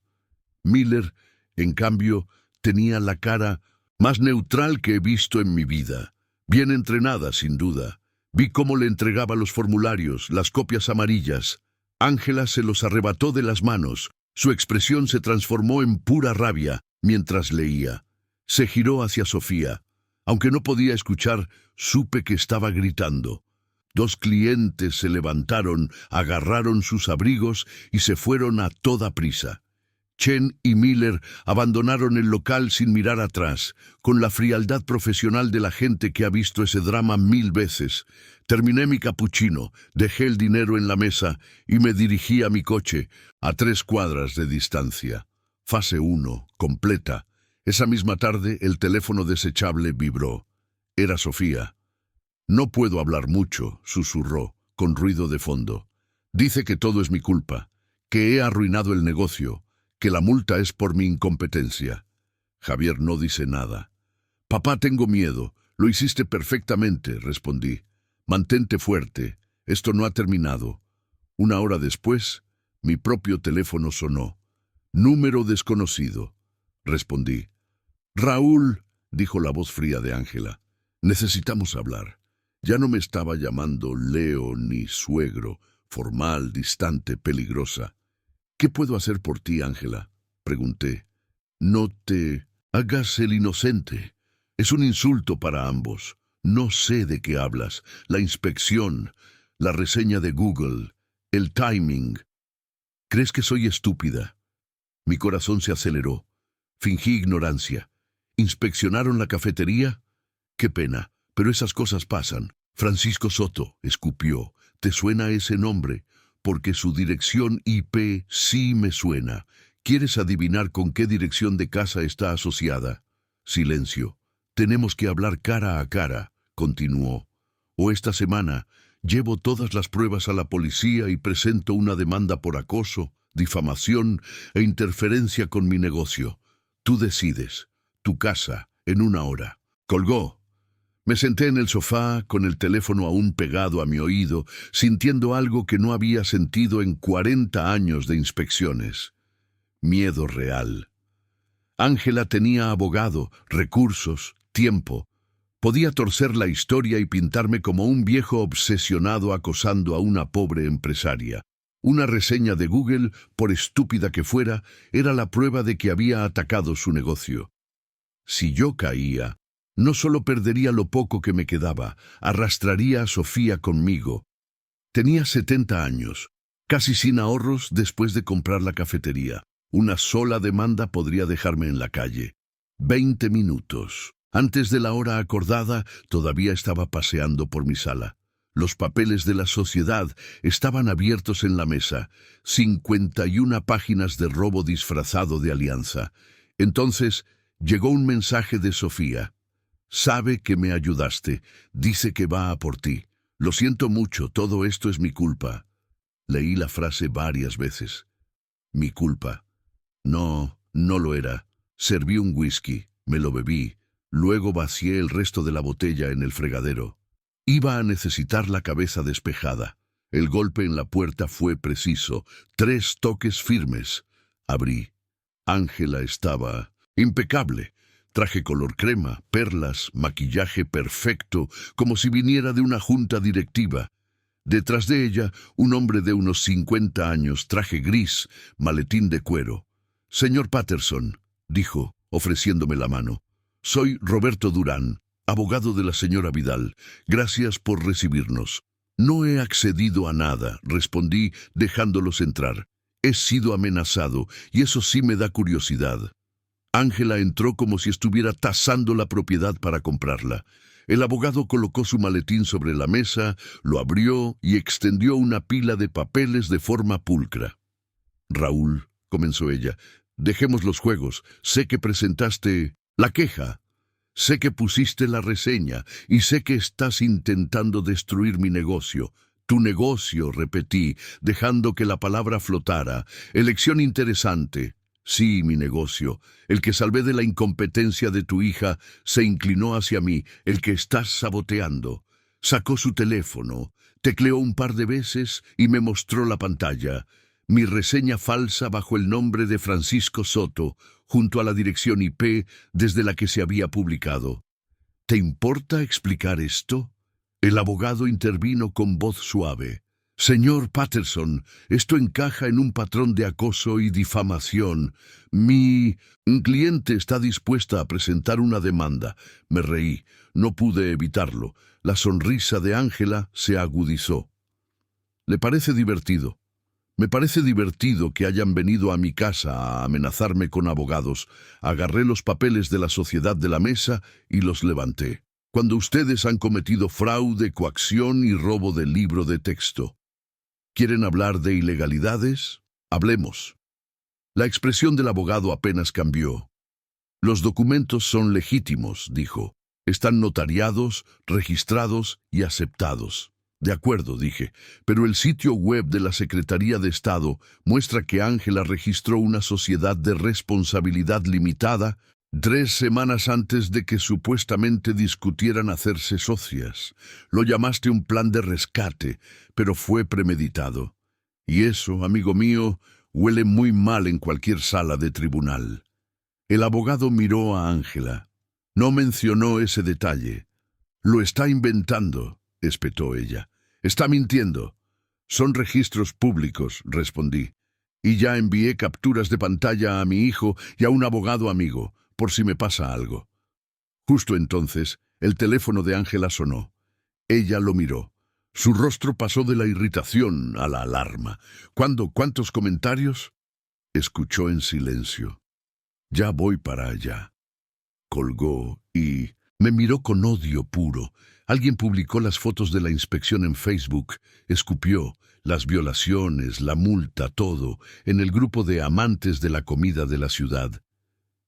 Miller, en cambio, tenía la cara más neutral que he visto en mi vida. Bien entrenada, sin duda. Vi cómo le entregaba los formularios, las copias amarillas. Ángela se los arrebató de las manos. Su expresión se transformó en pura rabia mientras leía. Se giró hacia Sofía. Aunque no podía escuchar, supe que estaba gritando. Dos clientes se levantaron, agarraron sus abrigos y se fueron a toda prisa. Chen y Miller abandonaron el local sin mirar atrás, con la frialdad profesional de la gente que ha visto ese drama 1000 veces. Terminé mi capuchino, dejé el dinero en la mesa y me dirigí a mi coche, a 3 cuadras de distancia. Fase 1, completa. Esa misma tarde el teléfono desechable vibró. Era Sofía. «No puedo hablar mucho», susurró, con ruido de fondo. «Dice que todo es mi culpa, que he arruinado el negocio, que la multa es por mi incompetencia». Javier no dice nada. «Papá, tengo miedo. Lo hiciste perfectamente», respondí. «Mantente fuerte. Esto no ha terminado». 1 hora después, mi propio teléfono sonó. «Número desconocido», respondí. «Raúl», dijo la voz fría de Ángela. «Necesitamos hablar». Ya no me estaba llamando Leo ni suegro, formal, distante, peligrosa. «¿Qué puedo hacer por ti, Ángela?», pregunté. «No te hagas el inocente. Es un insulto para ambos. No sé de qué hablas. La inspección, la reseña de Google, el timing. ¿Crees que soy estúpida?» Mi corazón se aceleró. Fingí ignorancia. «¿Inspeccionaron la cafetería?» «Qué pena, pero esas cosas pasan». «Francisco Soto», escupió. «¿Te suena ese nombre?» «Porque su dirección IP sí me suena. ¿Quieres adivinar con qué dirección de casa está asociada?» Silencio. «Tenemos que hablar cara a cara», continuó. «O esta semana llevo todas las pruebas a la policía y presento una demanda por acoso, difamación e interferencia con mi negocio. Tú decides. Tu casa, en 1 hora». Colgó. Me senté en el sofá, con el teléfono aún pegado a mi oído, sintiendo algo que no había sentido en 40 años de inspecciones. Miedo real. Ángela tenía abogado, recursos, tiempo. Podía torcer la historia y pintarme como un viejo obsesionado acosando a una pobre empresaria. Una reseña de Google, por estúpida que fuera, era la prueba de que había atacado su negocio. Si yo caía, no solo perdería lo poco que me quedaba, arrastraría a Sofía conmigo. Tenía 70 años, casi sin ahorros después de comprar la cafetería. Una sola demanda podría dejarme en la calle. 20 minutos. Antes de la hora acordada, todavía estaba paseando por mi sala. Los papeles de la sociedad estaban abiertos en la mesa. 51 páginas de robo disfrazado de alianza. Entonces llegó un mensaje de Sofía. «Sabe que me ayudaste. Dice que va a por ti. Lo siento mucho, todo esto es mi culpa». Leí la frase varias veces. Mi culpa. No, no lo era. Serví un whisky, me lo bebí. Luego vacié el resto de la botella en el fregadero. Iba a necesitar la cabeza despejada. El golpe en la puerta fue preciso. 3 toques firmes. Abrí. Ángela estaba impecable. Traje color crema, perlas, maquillaje perfecto, como si viniera de una junta directiva. Detrás de ella, un hombre de unos 50 años, traje gris, maletín de cuero. «Señor Patterson», dijo, ofreciéndome la mano. «Soy Roberto Durán, abogado de la señora Vidal. Gracias por recibirnos». «No he accedido a nada», respondí, dejándolos entrar. «He sido amenazado, y eso sí me da curiosidad». Ángela entró como si estuviera tasando la propiedad para comprarla. El abogado colocó su maletín sobre la mesa, lo abrió y extendió una pila de papeles de forma pulcra. «Raúl», comenzó ella, «dejemos los juegos. Sé que presentaste la queja. Sé que pusiste la reseña y sé que estás intentando destruir mi negocio». «Tu negocio», repetí, dejando que la palabra flotara. «Elección interesante». «Sí, mi negocio. El que salvé de la incompetencia de tu hija se inclinó hacia mí, el que estás saboteando. Sacó su teléfono, tecleó un par de veces y me mostró la pantalla. Mi reseña falsa bajo el nombre de Francisco Soto, junto a la dirección IP desde la que se había publicado. ¿Te importa explicar esto?» El abogado intervino con voz suave. «Señor Patterson, esto encaja en un patrón de acoso y difamación. Mi cliente está dispuesta a presentar una demanda». Me reí. No pude evitarlo. La sonrisa de Ángela se agudizó. «¿Le parece divertido?» «Me parece divertido que hayan venido a mi casa a amenazarme con abogados». Agarré los papeles de la sociedad de la mesa y los levanté. «Cuando ustedes han cometido fraude, coacción y robo del libro de texto. ¿Quieren hablar de ilegalidades? Hablemos». La expresión del abogado apenas cambió. «Los documentos son legítimos», dijo. «Están notariados, registrados y aceptados». «De acuerdo», dije, «pero el sitio web de la Secretaría de Estado muestra que Ángela registró una sociedad de responsabilidad limitada 3 semanas antes de que supuestamente discutieran hacerse socias. Lo llamaste un plan de rescate, pero fue premeditado. Y eso, amigo mío, huele muy mal en cualquier sala de tribunal». El abogado miró a Ángela. No mencionó ese detalle. «Lo está inventando», espetó ella. «Está mintiendo». «Son registros públicos», respondí. «Y ya envié capturas de pantalla a mi hijo y a un abogado amigo, por si me pasa algo». Justo entonces, el teléfono de Ángela sonó. Ella lo miró. Su rostro pasó de la irritación a la alarma. ¿Cuántos comentarios?» Escuchó en silencio. «Ya voy para allá». Colgó y me miró con odio puro. Alguien publicó las fotos de la inspección en Facebook, escupió las violaciones, la multa, todo, en el grupo de amantes de la comida de la ciudad.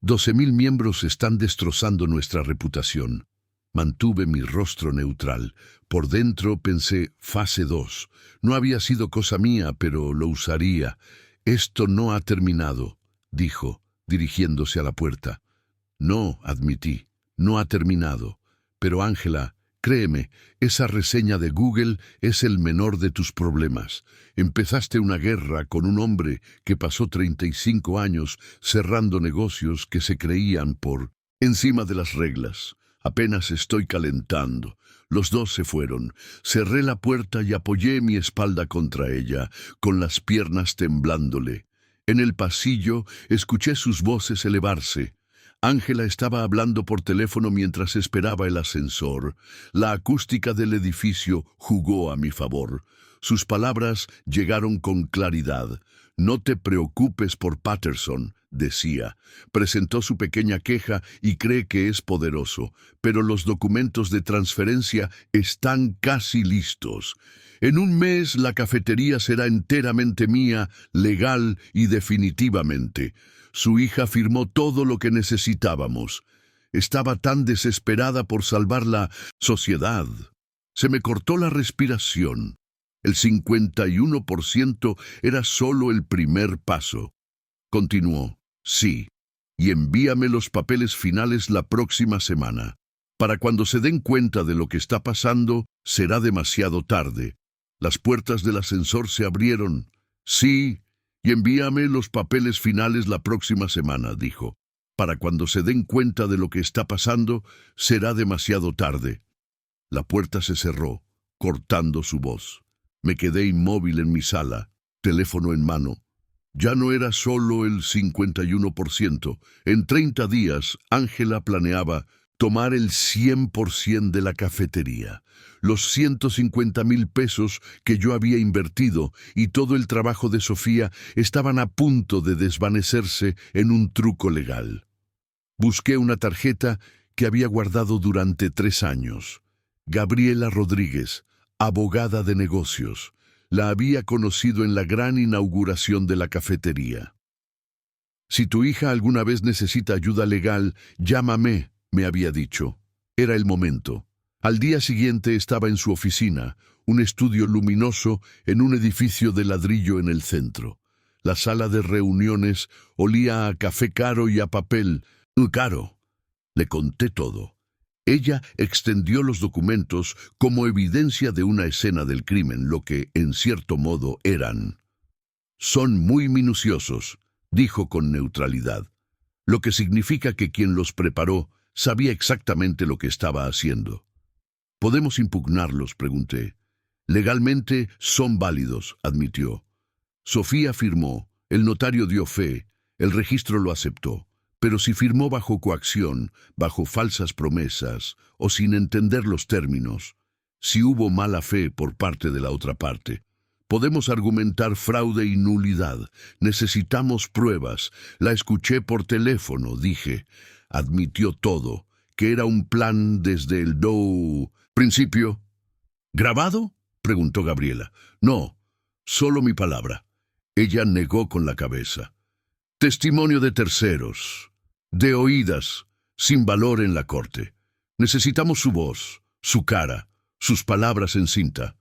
12.000 miembros están destrozando nuestra reputación. Mantuve mi rostro neutral. Por dentro pensé, fase 2. No había sido cosa mía, pero lo usaría. «Esto no ha terminado», dijo, dirigiéndose a la puerta. «No», admití, «no ha terminado. Pero Ángela, créeme, esa reseña de Google es el menor de tus problemas. Empezaste una guerra con un hombre que pasó 35 años cerrando negocios que se creían por encima de las reglas. Apenas estoy calentando». Los dos se fueron. Cerré la puerta y apoyé mi espalda contra ella, con las piernas temblándole. En el pasillo escuché sus voces elevarse. Ángela estaba hablando por teléfono mientras esperaba el ascensor. La acústica del edificio jugó a mi favor. Sus palabras llegaron con claridad. «No te preocupes por Patterson», decía. «Presentó su pequeña queja y cree que es poderoso, pero los documentos de transferencia están casi listos. En un mes la cafetería será enteramente mía, legal y definitivamente». Su hija firmó todo lo que necesitábamos. Estaba tan desesperada por salvar la sociedad. Se me cortó la respiración. El 51% era solo el primer paso. Continuó. «Sí, y envíame los papeles finales la próxima semana. Para cuando se den cuenta de lo que está pasando, será demasiado tarde. Las puertas del ascensor se abrieron. Sí, y envíame los papeles finales la próxima semana, dijo. Para cuando se den cuenta de lo que está pasando, será demasiado tarde. La puerta se cerró, cortando su voz. Me quedé inmóvil en mi sala, teléfono en mano. Ya no era solo el 51%. En 30 días, Ángela planeaba tomar el 100% de la cafetería. Los 150,000 pesos que yo había invertido y todo el trabajo de Sofía estaban a punto de desvanecerse en un truco legal. Busqué una tarjeta que había guardado durante 3 años. Gabriela Rodríguez, abogada de negocios. La había conocido en la gran inauguración de la cafetería. Si tu hija alguna vez necesita ayuda legal, llámame, me había dicho. Era el momento. Al día siguiente estaba en su oficina, un estudio luminoso en un edificio de ladrillo en el centro. La sala de reuniones olía a café caro y a papel. Caro. Le conté todo. Ella extendió los documentos como evidencia de una escena del crimen, lo que, en cierto modo, eran. Son muy minuciosos, dijo con neutralidad, lo que significa que quien los preparó sabía exactamente lo que estaba haciendo. ¿Podemos impugnarlos?, pregunté. Legalmente son válidos, admitió. Sofía firmó, el notario dio fe, el registro lo aceptó. Pero si firmó bajo coacción, bajo falsas promesas o sin entender los términos, si hubo mala fe por parte de la otra parte, podemos argumentar fraude y nulidad. Necesitamos pruebas. La escuché por teléfono, dije. Admitió todo, que era un plan desde el principio. ¿Grabado?, preguntó Gabriela. No, solo mi palabra. Ella negó con la cabeza. Testimonio de terceros. De oídas, sin valor en la corte. Necesitamos su voz, su cara, sus palabras en cinta.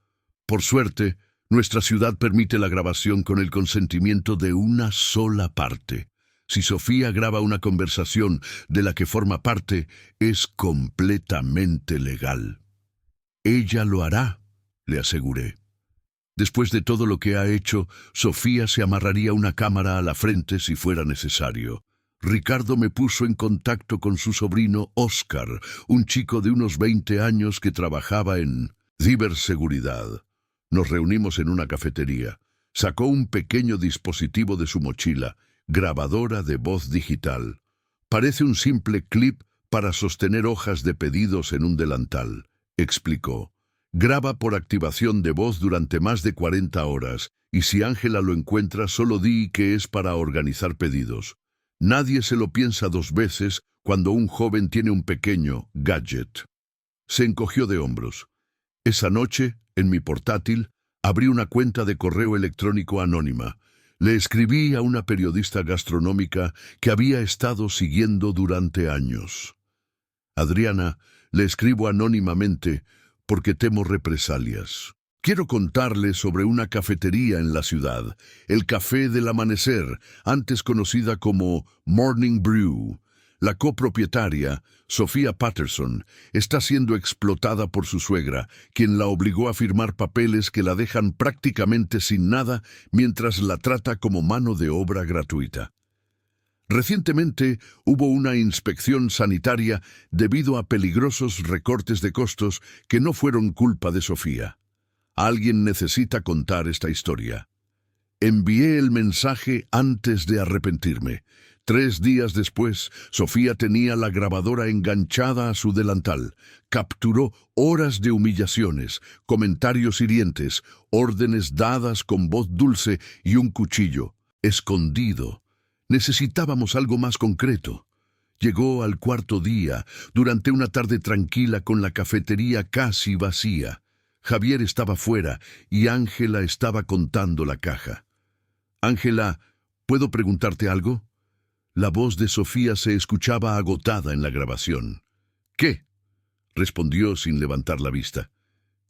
Por suerte, nuestra ciudad permite la grabación con el consentimiento de una sola parte. Si Sofía graba una conversación de la que forma parte, es completamente legal. Ella lo hará, le aseguré. Después de todo lo que ha hecho, Sofía se amarraría una cámara a la frente si fuera necesario. Ricardo me puso en contacto con su sobrino Oscar, un chico de unos 20 años que trabajaba en ciberseguridad. Nos reunimos en una cafetería. Sacó un pequeño dispositivo de su mochila, grabadora de voz digital. Parece un simple clip para sostener hojas de pedidos en un delantal, explicó. Graba por activación de voz durante más de 40 horas, y si Ángela lo encuentra, solo di que es para organizar pedidos. Nadie se lo piensa 2 veces cuando un joven tiene un pequeño gadget. Se encogió de hombros. Esa noche, en mi portátil, abrí una cuenta de correo electrónico anónima. Le escribí a una periodista gastronómica que había estado siguiendo durante años. Adriana, le escribo anónimamente porque temo represalias. Quiero contarle sobre una cafetería en la ciudad, el Café del Amanecer, antes conocida como Morning Brew. La copropietaria, Sofía Patterson, está siendo explotada por su suegra, quien la obligó a firmar papeles que la dejan prácticamente sin nada mientras la trata como mano de obra gratuita. Recientemente hubo una inspección sanitaria debido a peligrosos recortes de costos que no fueron culpa de Sofía. Alguien necesita contar esta historia. Envié el mensaje antes de arrepentirme. 3 días después, Sofía tenía la grabadora enganchada a su delantal. Capturó horas de humillaciones, comentarios hirientes, órdenes dadas con voz dulce y un cuchillo, escondido. Necesitábamos algo más concreto. Llegó al 4.º día, durante una tarde tranquila con la cafetería casi vacía. Javier estaba fuera y Ángela estaba contando la caja. Ángela, ¿puedo preguntarte algo? La voz de Sofía se escuchaba agotada en la grabación. ¿Qué?, respondió sin levantar la vista.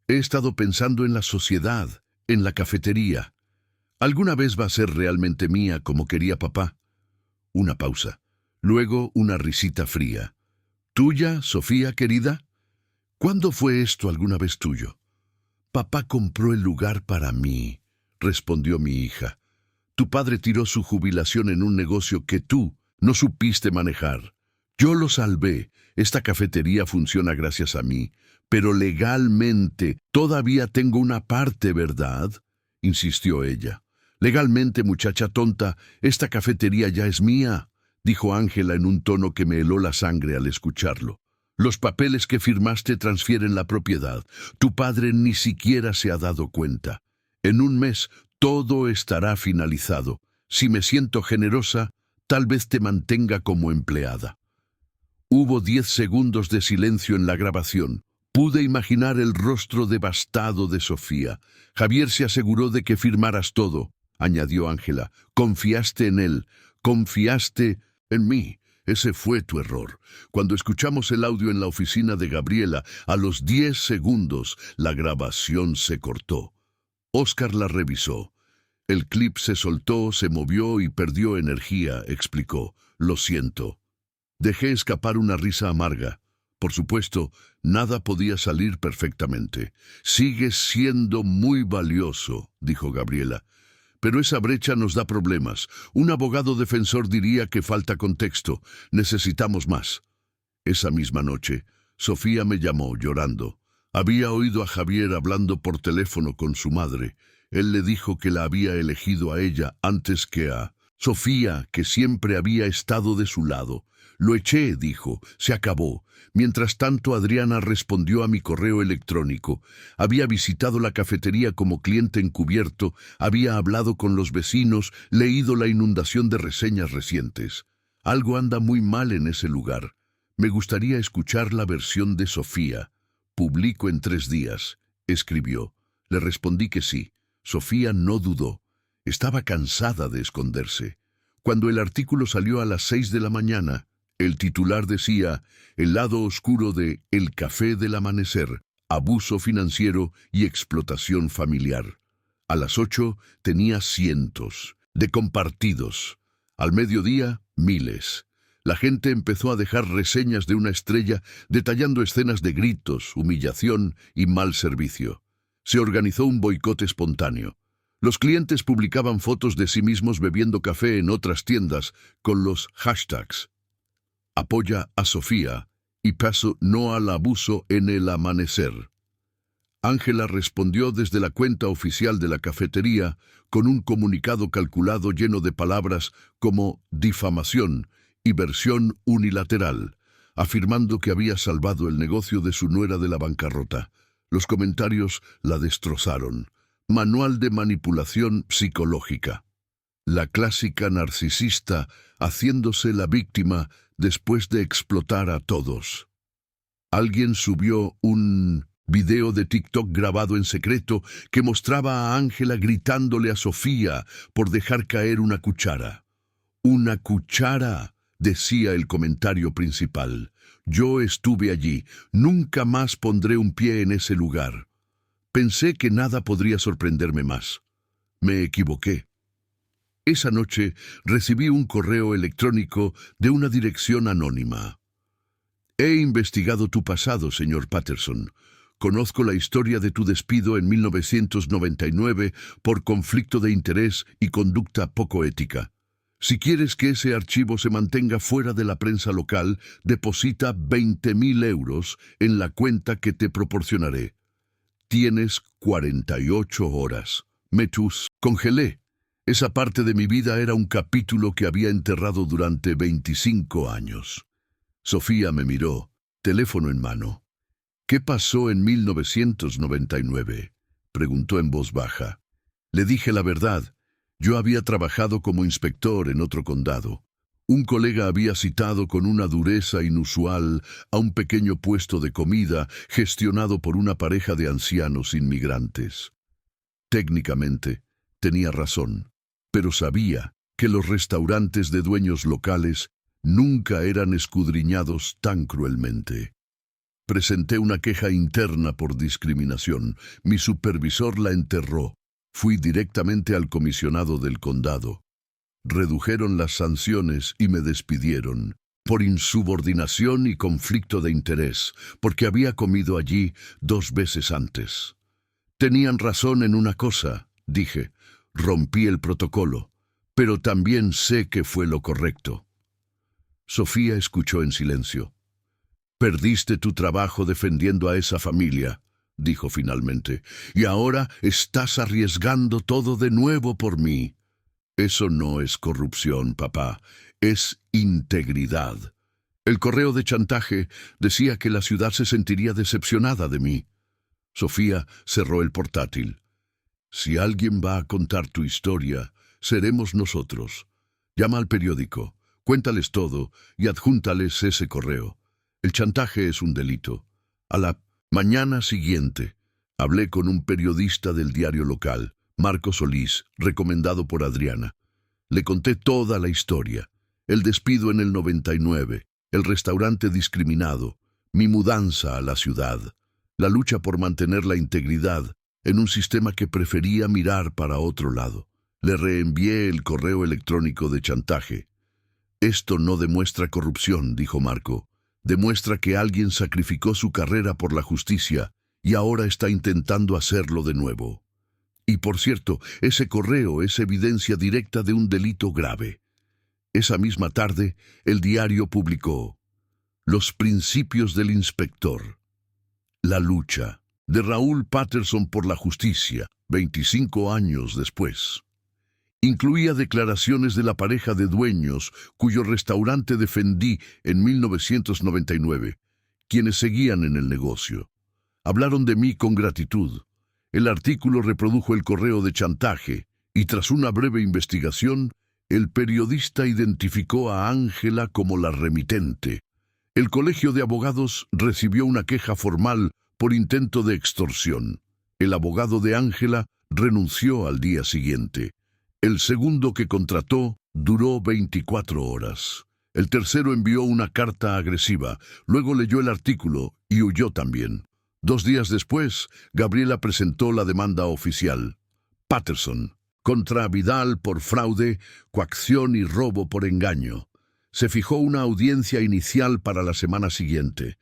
He estado pensando en la sociedad, en la cafetería. ¿Alguna vez va a ser realmente mía como quería papá? Una pausa. Luego una risita fría. ¿Tuya, Sofía, querida? ¿Cuándo fue esto alguna vez tuyo? Papá compró el lugar para mí, respondió mi hija. Tu padre tiró su jubilación en un negocio que tú no supiste manejar. Yo lo salvé. Esta cafetería funciona gracias a mí, pero legalmente todavía tengo una parte, ¿verdad?, insistió ella. Legalmente, muchacha tonta, esta cafetería ya es mía, dijo Ángela en un tono que me heló la sangre al escucharlo. Los papeles que firmaste transfieren la propiedad. Tu padre ni siquiera se ha dado cuenta. En un mes todo estará finalizado. Si me siento generosa, tal vez te mantenga como empleada. Hubo 10 segundos de silencio en la grabación. Pude imaginar el rostro devastado de Sofía. Javier se aseguró de que firmaras todo, añadió Ángela. Confiaste en él, confiaste en mí. Ese fue tu error. Cuando escuchamos el audio en la oficina de Gabriela, a los 10 segundos, la grabación se cortó. Óscar la revisó. El clip se soltó, se movió y perdió energía, explicó. Lo siento. Dejé escapar una risa amarga. Por supuesto, nada podía salir perfectamente. Sigues siendo muy valioso, dijo Gabriela. Pero esa brecha nos da problemas. Un abogado defensor diría que falta contexto. Necesitamos más. Esa misma noche, Sofía me llamó llorando. Había oído a Javier hablando por teléfono con su madre. Él le dijo que la había elegido a ella antes que a Sofía, que siempre había estado de su lado. Lo eché, dijo. Se acabó. Mientras tanto, Adriana respondió a mi correo electrónico. Había visitado la cafetería como cliente encubierto, había hablado con los vecinos, leído la inundación de reseñas recientes. Algo anda muy mal en ese lugar. Me gustaría escuchar la versión de Sofía. Publico en 3 días, escribió. Le respondí que sí. Sofía no dudó. Estaba cansada de esconderse. Cuando el artículo salió a las 6 de la mañana, el titular decía: el lado oscuro de El Café del Amanecer, abuso financiero y explotación familiar. A las 8 tenía cientos de compartidos. Al mediodía, miles. La gente empezó a dejar reseñas de una estrella detallando escenas de gritos, humillación y mal servicio. Se organizó un boicot espontáneo. Los clientes publicaban fotos de sí mismos bebiendo café en otras tiendas con los hashtags Apoya a Sofía y Paso no al abuso en el amanecer. Ángela respondió desde la cuenta oficial de la cafetería con un comunicado calculado lleno de palabras como difamación y versión unilateral, afirmando que había salvado el negocio de su nuera de la bancarrota. Los comentarios la destrozaron. Manual de manipulación psicológica. La clásica narcisista haciéndose la víctima después de explotar a todos. Alguien subió un video de TikTok grabado en secreto que mostraba a Ángela gritándole a Sofía por dejar caer una cuchara. «Una cuchara», decía el comentario principal. «Yo estuve allí. Nunca más pondré un pie en ese lugar». Pensé que nada podría sorprenderme más. Me equivoqué. Esa noche recibí un correo electrónico de una dirección anónima. He investigado tu pasado, señor Patterson. Conozco la historia de tu despido en 1999 por conflicto de interés y conducta poco ética. Si quieres que ese archivo se mantenga fuera de la prensa local, deposita 20.000 euros en la cuenta que te proporcionaré. Tienes 48 horas. Congelé. Esa parte de mi vida era un capítulo que había enterrado durante 25 años. Sofía me miró, teléfono en mano. ¿Qué pasó en 1999? Preguntó en voz baja. Le dije la verdad. Yo había trabajado como inspector en otro condado. Un colega había citado con una dureza inusual a un pequeño puesto de comida gestionado por una pareja de ancianos inmigrantes. Técnicamente, tenía razón, pero sabía que los restaurantes de dueños locales nunca eran escudriñados tan cruelmente. Presenté una queja interna por discriminación. Mi supervisor la enterró. Fui directamente al comisionado del condado. Redujeron las sanciones y me despidieron por insubordinación y conflicto de interés, porque había comido allí 2 veces antes. Tenían razón en una cosa, dije. Rompí el protocolo, pero también sé que fue lo correcto. Sofía escuchó en silencio. Perdiste tu trabajo defendiendo a esa familia, dijo finalmente, y ahora estás arriesgando todo de nuevo por mí. Eso no es corrupción, papá, es integridad. El correo de chantaje decía que la ciudad se sentiría decepcionada de mí. Sofía cerró el portátil. Si alguien va a contar tu historia, seremos nosotros. Llama al periódico, cuéntales todo y adjúntales ese correo. El chantaje es un delito. A la mañana siguiente, hablé con un periodista del diario local, Marco Solís, recomendado por Adriana. Le conté toda la historia. El despido en el 99, el restaurante discriminado, mi mudanza a la ciudad, la lucha por mantener la integridad en un sistema que prefería mirar para otro lado. Le reenvié el correo electrónico de chantaje. Esto no demuestra corrupción, dijo Marco. Demuestra que alguien sacrificó su carrera por la justicia y ahora está intentando hacerlo de nuevo. Y por cierto, ese correo es evidencia directa de un delito grave. Esa misma tarde, el diario publicó Los principios del inspector. La lucha de Raúl Patterson por la justicia, 25 años después. Incluía declaraciones de la pareja de dueños cuyo restaurante defendí en 1999, quienes seguían en el negocio. Hablaron de mí con gratitud. El artículo reprodujo el correo de chantaje y tras una breve investigación, el periodista identificó a Ángela como la remitente. El Colegio de Abogados recibió una queja formal por intento de extorsión. El abogado de Ángela renunció al día siguiente. El segundo que contrató duró 24 horas. El tercero envió una carta agresiva, luego leyó el artículo y huyó también. 2 días después, Gabriela presentó la demanda oficial. Patterson, contra Vidal por fraude, coacción y robo por engaño. Se fijó una audiencia inicial para la semana siguiente.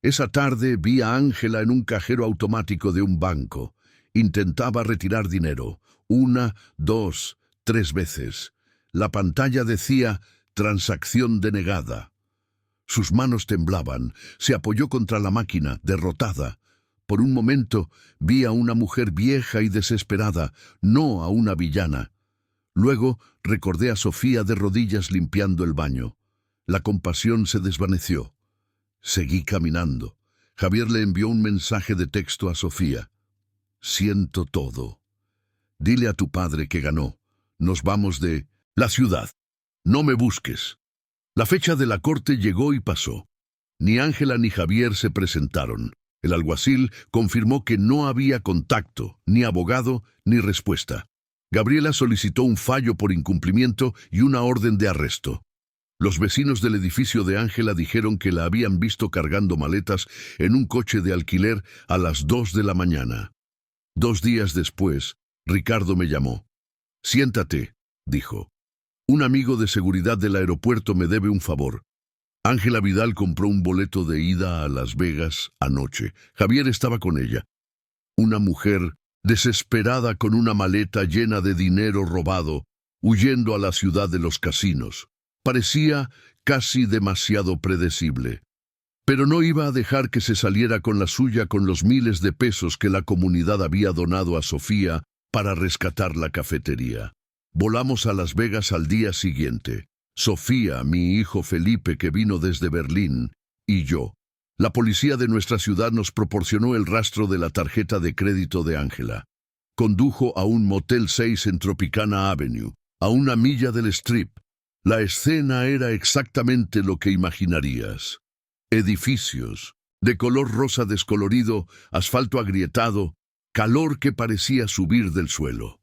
Esa tarde vi a Ángela en un cajero automático de un banco. Intentaba retirar dinero. 1, 2, 3 veces. La pantalla decía transacción denegada. Sus manos temblaban. Se apoyó contra la máquina, derrotada. Por un momento vi a una mujer vieja y desesperada, no a una villana. Luego recordé a Sofía de rodillas limpiando el baño. La compasión se desvaneció. Seguí caminando. Javier le envió un mensaje de texto a Sofía. Siento todo. Dile a tu padre que ganó. Nos vamos de la ciudad. No me busques. La fecha de la corte llegó y pasó. Ni Ángela ni Javier se presentaron. El alguacil confirmó que no había contacto, ni abogado, ni respuesta. Gabriela solicitó un fallo por incumplimiento y una orden de arresto. Los vecinos del edificio de Ángela dijeron que la habían visto cargando maletas en un coche de alquiler a las 2 de la mañana. 2 días después, Ricardo me llamó. Siéntate, dijo. Un amigo de seguridad del aeropuerto me debe un favor. Ángela Vidal compró un boleto de ida a Las Vegas anoche. Javier estaba con ella. Una mujer desesperada con una maleta llena de dinero robado, huyendo a la ciudad de los casinos. Parecía casi demasiado predecible. Pero no iba a dejar que se saliera con la suya con los miles de pesos que la comunidad había donado a Sofía para rescatar la cafetería. Volamos a Las Vegas al día siguiente. Sofía, mi hijo Felipe, que vino desde Berlín, y yo. La policía de nuestra ciudad nos proporcionó el rastro de la tarjeta de crédito de Ángela. Condujo a un Motel 6 en Tropicana Avenue, a 1 milla del Strip. La escena era exactamente lo que imaginarías. Edificios, de color rosa descolorido, asfalto agrietado, calor que parecía subir del suelo.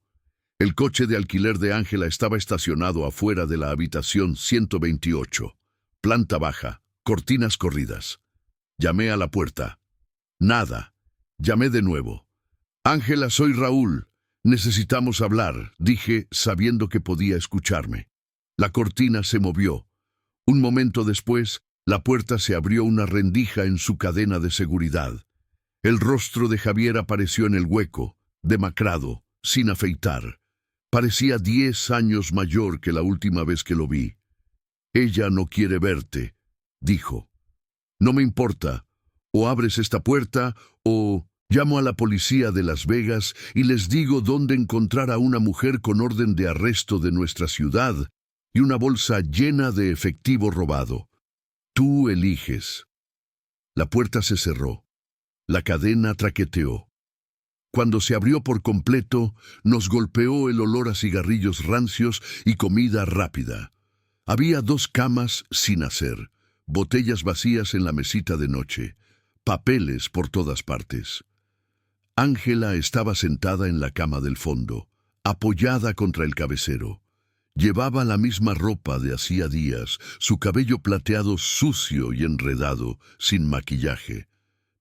El coche de alquiler de Ángela estaba estacionado afuera de la habitación 128, planta baja, cortinas corridas. Llamé a la puerta. Nada. Llamé de nuevo. Ángela, soy Raúl. Necesitamos hablar, dije, sabiendo que podía escucharme. La cortina se movió. Un momento después, la puerta se abrió una rendija en su cadena de seguridad. El rostro de Javier apareció en el hueco, demacrado, sin afeitar. Parecía 10 años mayor que la última vez que lo vi. «Ella no quiere verte», dijo. «No me importa. O abres esta puerta, o llamo a la policía de Las Vegas y les digo dónde encontrar a una mujer con orden de arresto de nuestra ciudad y una bolsa llena de efectivo robado. Tú eliges». La puerta se cerró. La cadena traqueteó. Cuando se abrió por completo, nos golpeó el olor a cigarrillos rancios y comida rápida. Había 2 camas sin hacer, botellas vacías en la mesita de noche, papeles por todas partes. Ángela estaba sentada en la cama del fondo, apoyada contra el cabecero. Llevaba la misma ropa de hacía días, su cabello plateado sucio y enredado, sin maquillaje.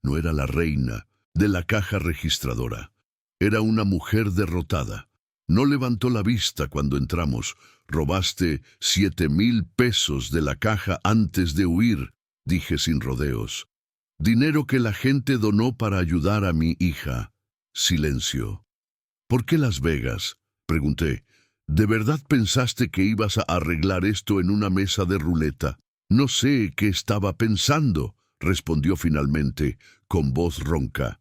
No era la reina de la caja registradora. Era una mujer derrotada. No levantó la vista cuando entramos. «Robaste 7,000 pesos de la caja antes de huir», dije sin rodeos. «Dinero que la gente donó para ayudar a mi hija». Silencio. «¿Por qué Las Vegas?», pregunté. «¿De verdad pensaste que ibas a arreglar esto en una mesa de ruleta?» «No sé qué estaba pensando», respondió finalmente, con voz ronca.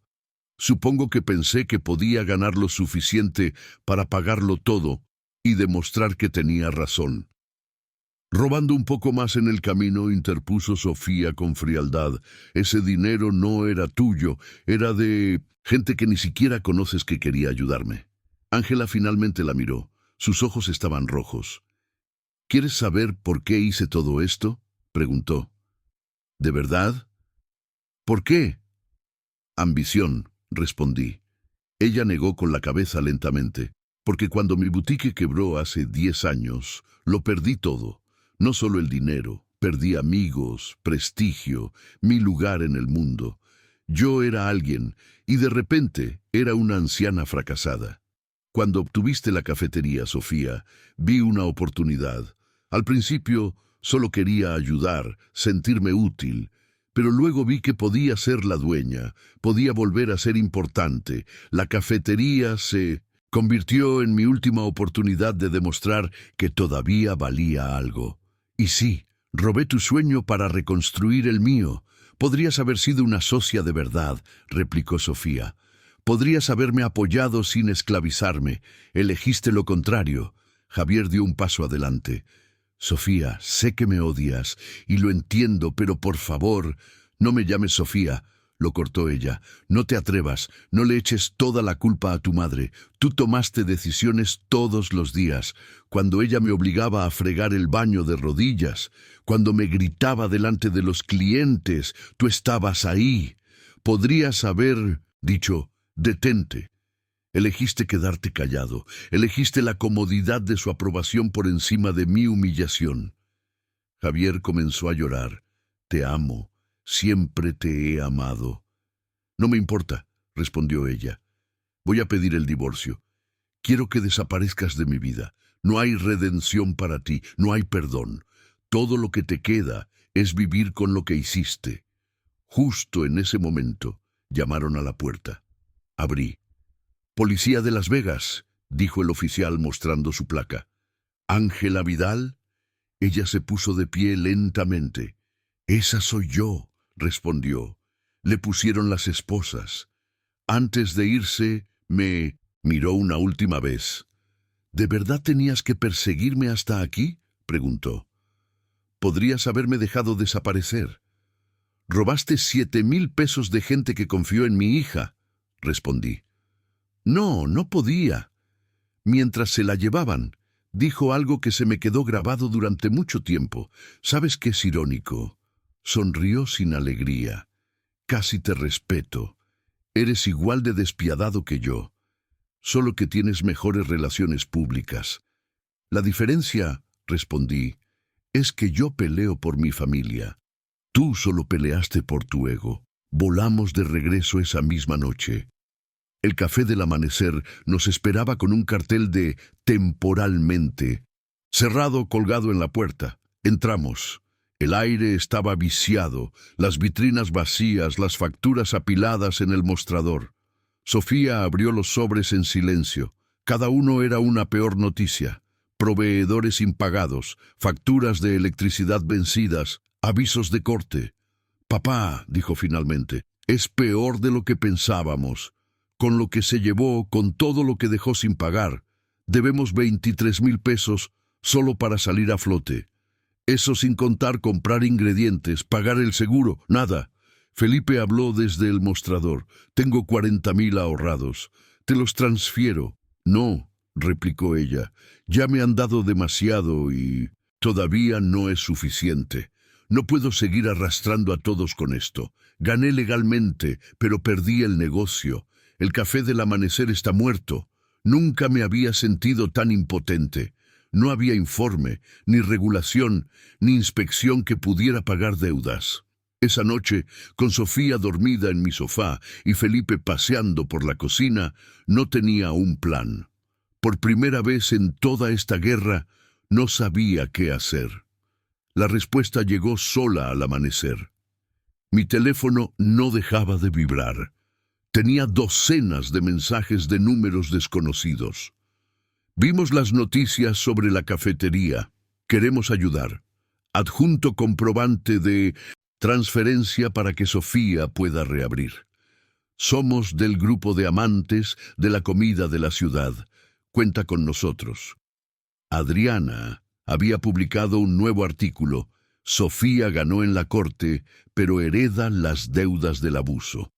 «Supongo que pensé que podía ganar lo suficiente para pagarlo todo y demostrar que tenía razón». Robando un poco más en el camino, interpuso Sofía con frialdad. «Ese dinero no era tuyo, era de gente que ni siquiera conoces que quería ayudarme». Ángela finalmente la miró. Sus ojos estaban rojos. «¿Quieres saber por qué hice todo esto?», preguntó. «¿De verdad?». «¿Por qué?». «Ambición», respondí. Ella negó con la cabeza lentamente. «Porque cuando mi boutique quebró hace 10 años, lo perdí todo. No solo el dinero, perdí amigos, prestigio, mi lugar en el mundo. Yo era alguien, y de repente era una anciana fracasada. Cuando obtuviste la cafetería, Sofía, vi una oportunidad. Al principio solo quería ayudar, sentirme útil, pero luego vi que podía ser la dueña, podía volver a ser importante. La cafetería se convirtió en mi última oportunidad de demostrar que todavía valía algo. Y sí, robé tu sueño para reconstruir el mío. Podrías haber sido una socia de verdad», replicó Sofía. «Podrías haberme apoyado sin esclavizarme. Elegiste lo contrario». Javier dio un paso adelante. «Sofía, sé que me odias, y lo entiendo, pero por favor, no me llames Sofía», lo cortó ella. «No te atrevas, no le eches toda la culpa a tu madre. Tú tomaste decisiones todos los días. Cuando ella me obligaba a fregar el baño de rodillas, cuando me gritaba delante de los clientes, tú estabas ahí. Podrías haber dicho, detente. Elegiste quedarte callado, elegiste la comodidad de su aprobación por encima de mi humillación». Javier comenzó a llorar. «Te amo, siempre te he amado». «No me importa», respondió ella. «Voy a pedir el divorcio. Quiero que desaparezcas de mi vida. No hay redención para ti, no hay perdón. Todo lo que te queda es vivir con lo que hiciste». Justo en ese momento llamaron a la puerta. Abrí. «Policía de Las Vegas», dijo el oficial mostrando su placa. «¿Ángela Vidal?». Ella se puso de pie lentamente. «Esa soy yo», respondió. Le pusieron las esposas. Antes de irse, me miró una última vez. «¿De verdad tenías que perseguirme hasta aquí?», preguntó. «Podrías haberme dejado desaparecer». «Robaste 7,000 pesos de gente que confió en mi hija», respondí. «No, no podía». Mientras se la llevaban, dijo algo que se me quedó grabado durante mucho tiempo. ¿Sabes qué es irónico? Sonrió sin alegría. «Casi te respeto. Eres igual de despiadado que yo, solo que tienes mejores relaciones públicas». «La diferencia», respondí, «es que yo peleo por mi familia. Tú solo peleaste por tu ego». Volamos de regreso esa misma noche. El café del amanecer nos esperaba con un cartel de «temporalmente». Cerrado, colgado en la puerta. Entramos. El aire estaba viciado, las vitrinas vacías, las facturas apiladas en el mostrador. Sofía abrió los sobres en silencio. Cada uno era una peor noticia. Proveedores impagados, facturas de electricidad vencidas, avisos de corte. «Papá», dijo finalmente, «es peor de lo que pensábamos. Con lo que se llevó, con todo lo que dejó sin pagar, debemos 23,000 pesos solo para salir a flote. Eso sin contar comprar ingredientes, pagar el seguro, nada». Felipe habló desde el mostrador. «Tengo 40,000 ahorrados. Te los transfiero». «No», replicó ella, «ya me han dado demasiado y todavía no es suficiente. No puedo seguir arrastrando a todos con esto. Gané legalmente, pero perdí el negocio. El café del amanecer está muerto. Nunca me había sentido tan impotente. No había informe, ni regulación, ni inspección que pudiera pagar deudas». Esa noche, con Sofía dormida en mi sofá y Felipe paseando por la cocina, no tenía un plan. Por primera vez en toda esta guerra, no sabía qué hacer. La respuesta llegó sola al amanecer. Mi teléfono no dejaba de vibrar. Tenía docenas de mensajes de números desconocidos. Vimos las noticias sobre la cafetería. Queremos ayudar. Adjunto comprobante de transferencia para que Sofía pueda reabrir. Somos del grupo de amantes de la comida de la ciudad. Cuenta con nosotros. Adriana había publicado un nuevo artículo. Sofía ganó en la corte, pero hereda las deudas del abuso.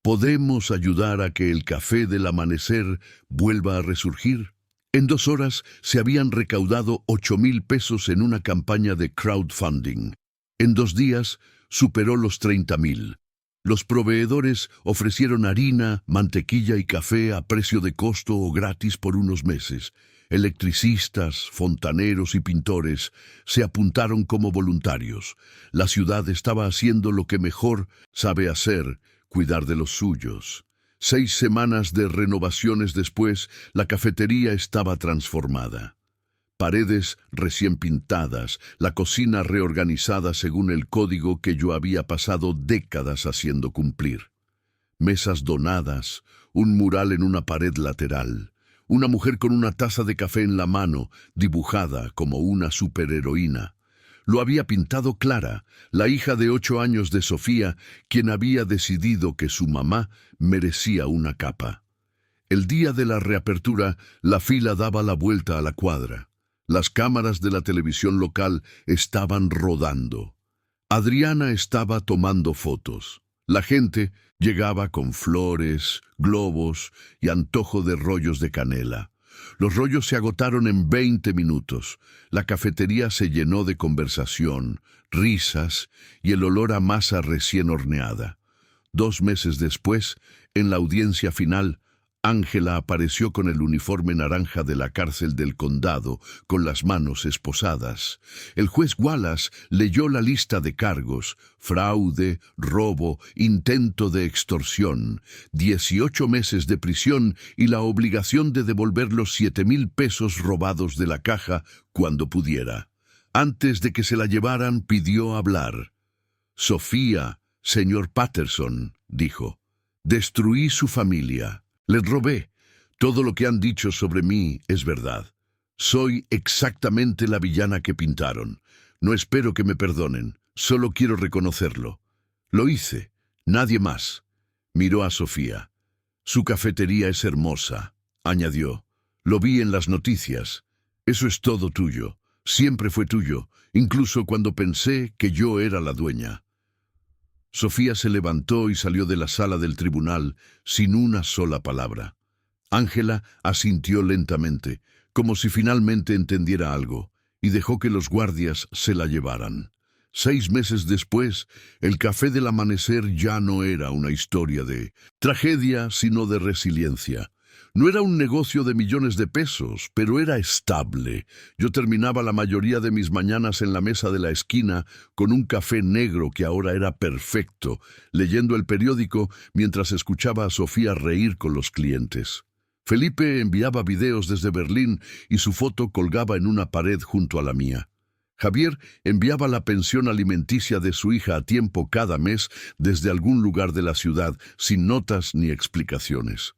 ¿Podemos ayudar a que el café del amanecer vuelva a resurgir? En 2 horas se habían recaudado 8,000 pesos en una campaña de crowdfunding. En 2 días superó los 30,000. Los proveedores ofrecieron harina, mantequilla y café a precio de costo o gratis por unos meses. Electricistas, fontaneros y pintores se apuntaron como voluntarios. La ciudad estaba haciendo lo que mejor sabe hacer, cuidar de los suyos. 6 semanas de renovaciones después, la cafetería estaba transformada. Paredes recién pintadas, la cocina reorganizada según el código que yo había pasado décadas haciendo cumplir. Mesas donadas, un mural en una pared lateral, una mujer con una taza de café en la mano, dibujada como una superheroína. Lo había pintado Clara, la hija de 8 años de Sofía, quien había decidido que su mamá merecía una capa. El día de la reapertura, la fila daba la vuelta a la cuadra. Las cámaras de la televisión local estaban rodando. Adriana estaba tomando fotos. La gente llegaba con flores, globos y antojo de rollos de canela. Los rollos se agotaron en 20 minutos. La cafetería se llenó de conversación, risas y el olor a masa recién horneada. 2 meses después, en la audiencia final, Ángela apareció con el uniforme naranja de la cárcel del condado, con las manos esposadas. El juez Wallace leyó la lista de cargos: fraude, robo, intento de extorsión, 18 meses de prisión y la obligación de devolver los 7,000 pesos robados de la caja cuando pudiera. Antes de que se la llevaran, pidió hablar. «Sofía, señor Patterson», dijo, «destruí su familia. Les robé. Todo lo que han dicho sobre mí es verdad. Soy exactamente la villana que pintaron. No espero que me perdonen. Solo quiero reconocerlo. Lo hice. Nadie más». Miró a Sofía. «Su cafetería es hermosa», añadió. «Lo vi en las noticias. Eso es todo tuyo. Siempre fue tuyo, incluso cuando pensé que yo era la dueña». Sofía se levantó y salió de la sala del tribunal sin una sola palabra. Ángela asintió lentamente, como si finalmente entendiera algo, y dejó que los guardias se la llevaran. 6 meses después, el café del amanecer ya no era una historia de tragedia, sino de resiliencia. No era un negocio de millones de pesos, pero era estable. Yo terminaba la mayoría de mis mañanas en la mesa de la esquina con un café negro que ahora era perfecto, leyendo el periódico mientras escuchaba a Sofía reír con los clientes. Felipe enviaba videos desde Berlín y su foto colgaba en una pared junto a la mía. Javier enviaba la pensión alimenticia de su hija a tiempo cada mes desde algún lugar de la ciudad, sin notas ni explicaciones.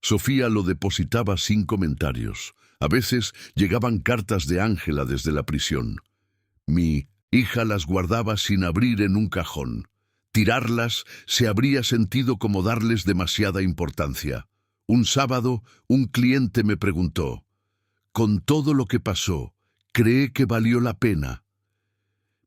Sofía lo depositaba sin comentarios. A veces llegaban cartas de Ángela desde la prisión. Mi hija las guardaba sin abrir en un cajón. Tirarlas se habría sentido como darles demasiada importancia. Un sábado, un cliente me preguntó, «Con todo lo que pasó, ¿cree que valió la pena?»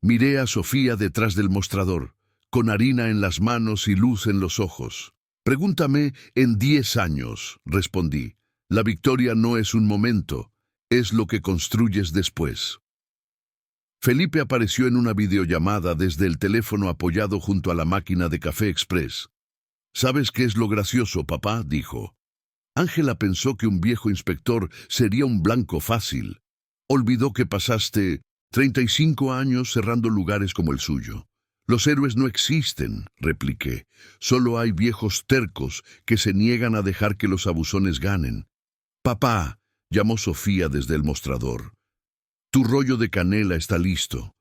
Miré a Sofía detrás del mostrador, con harina en las manos y luz en los ojos. «Pregúntame en 10 años», respondí. «La victoria no es un momento, es lo que construyes después». Felipe apareció en una videollamada desde el teléfono apoyado junto a la máquina de café express. «¿Sabes qué es lo gracioso, papá?», dijo. Ángela pensó que un viejo inspector sería un blanco fácil. Olvidó que pasaste 35 años cerrando lugares como el suyo. «Los héroes no existen», repliqué. «Solo hay viejos tercos que se niegan a dejar que los abusones ganen». «Papá», llamó Sofía desde el mostrador. «Tu rollo de canela está listo».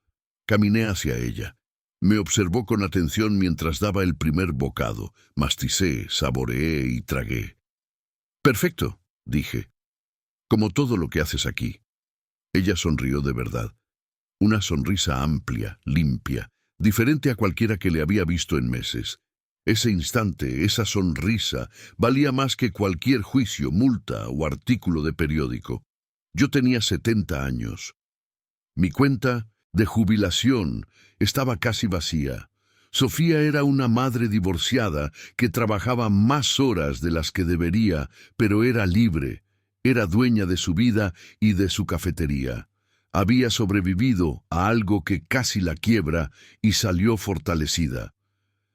Caminé hacia ella. Me observó con atención mientras daba el primer bocado. Masticé, saboreé y tragué. «Perfecto», dije. «Como todo lo que haces aquí». Ella sonrió de verdad. Una sonrisa amplia, limpia, diferente a cualquiera que le había visto en meses. Ese instante, esa sonrisa, valía más que cualquier juicio, multa o artículo de periódico. Yo tenía 70 años. Mi cuenta de jubilación estaba casi vacía. Sofía era una madre divorciada que trabajaba más horas de las que debería, pero era libre, era dueña de su vida y de su cafetería. Había sobrevivido a algo que casi la quiebra y salió fortalecida.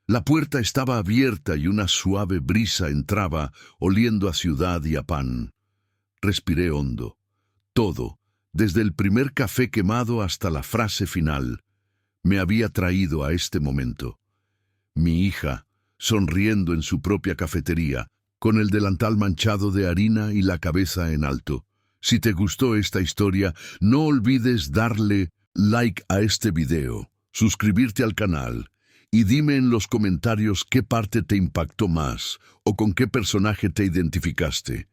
La puerta estaba abierta y una suave brisa entraba, oliendo a ciudad y a pan. Respiré hondo. Todo, desde el primer café quemado hasta la frase final, me había traído a este momento. Mi hija, sonriendo en su propia cafetería, con el delantal manchado de harina y la cabeza en alto. Si te gustó esta historia, no olvides darle like a este video, suscribirte al canal y dime en los comentarios qué parte te impactó más o con qué personaje te identificaste.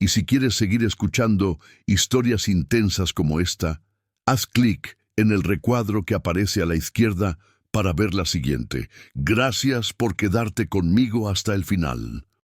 Y si quieres seguir escuchando historias intensas como esta, haz clic en el recuadro que aparece a la izquierda para ver la siguiente. Gracias por quedarte conmigo hasta el final.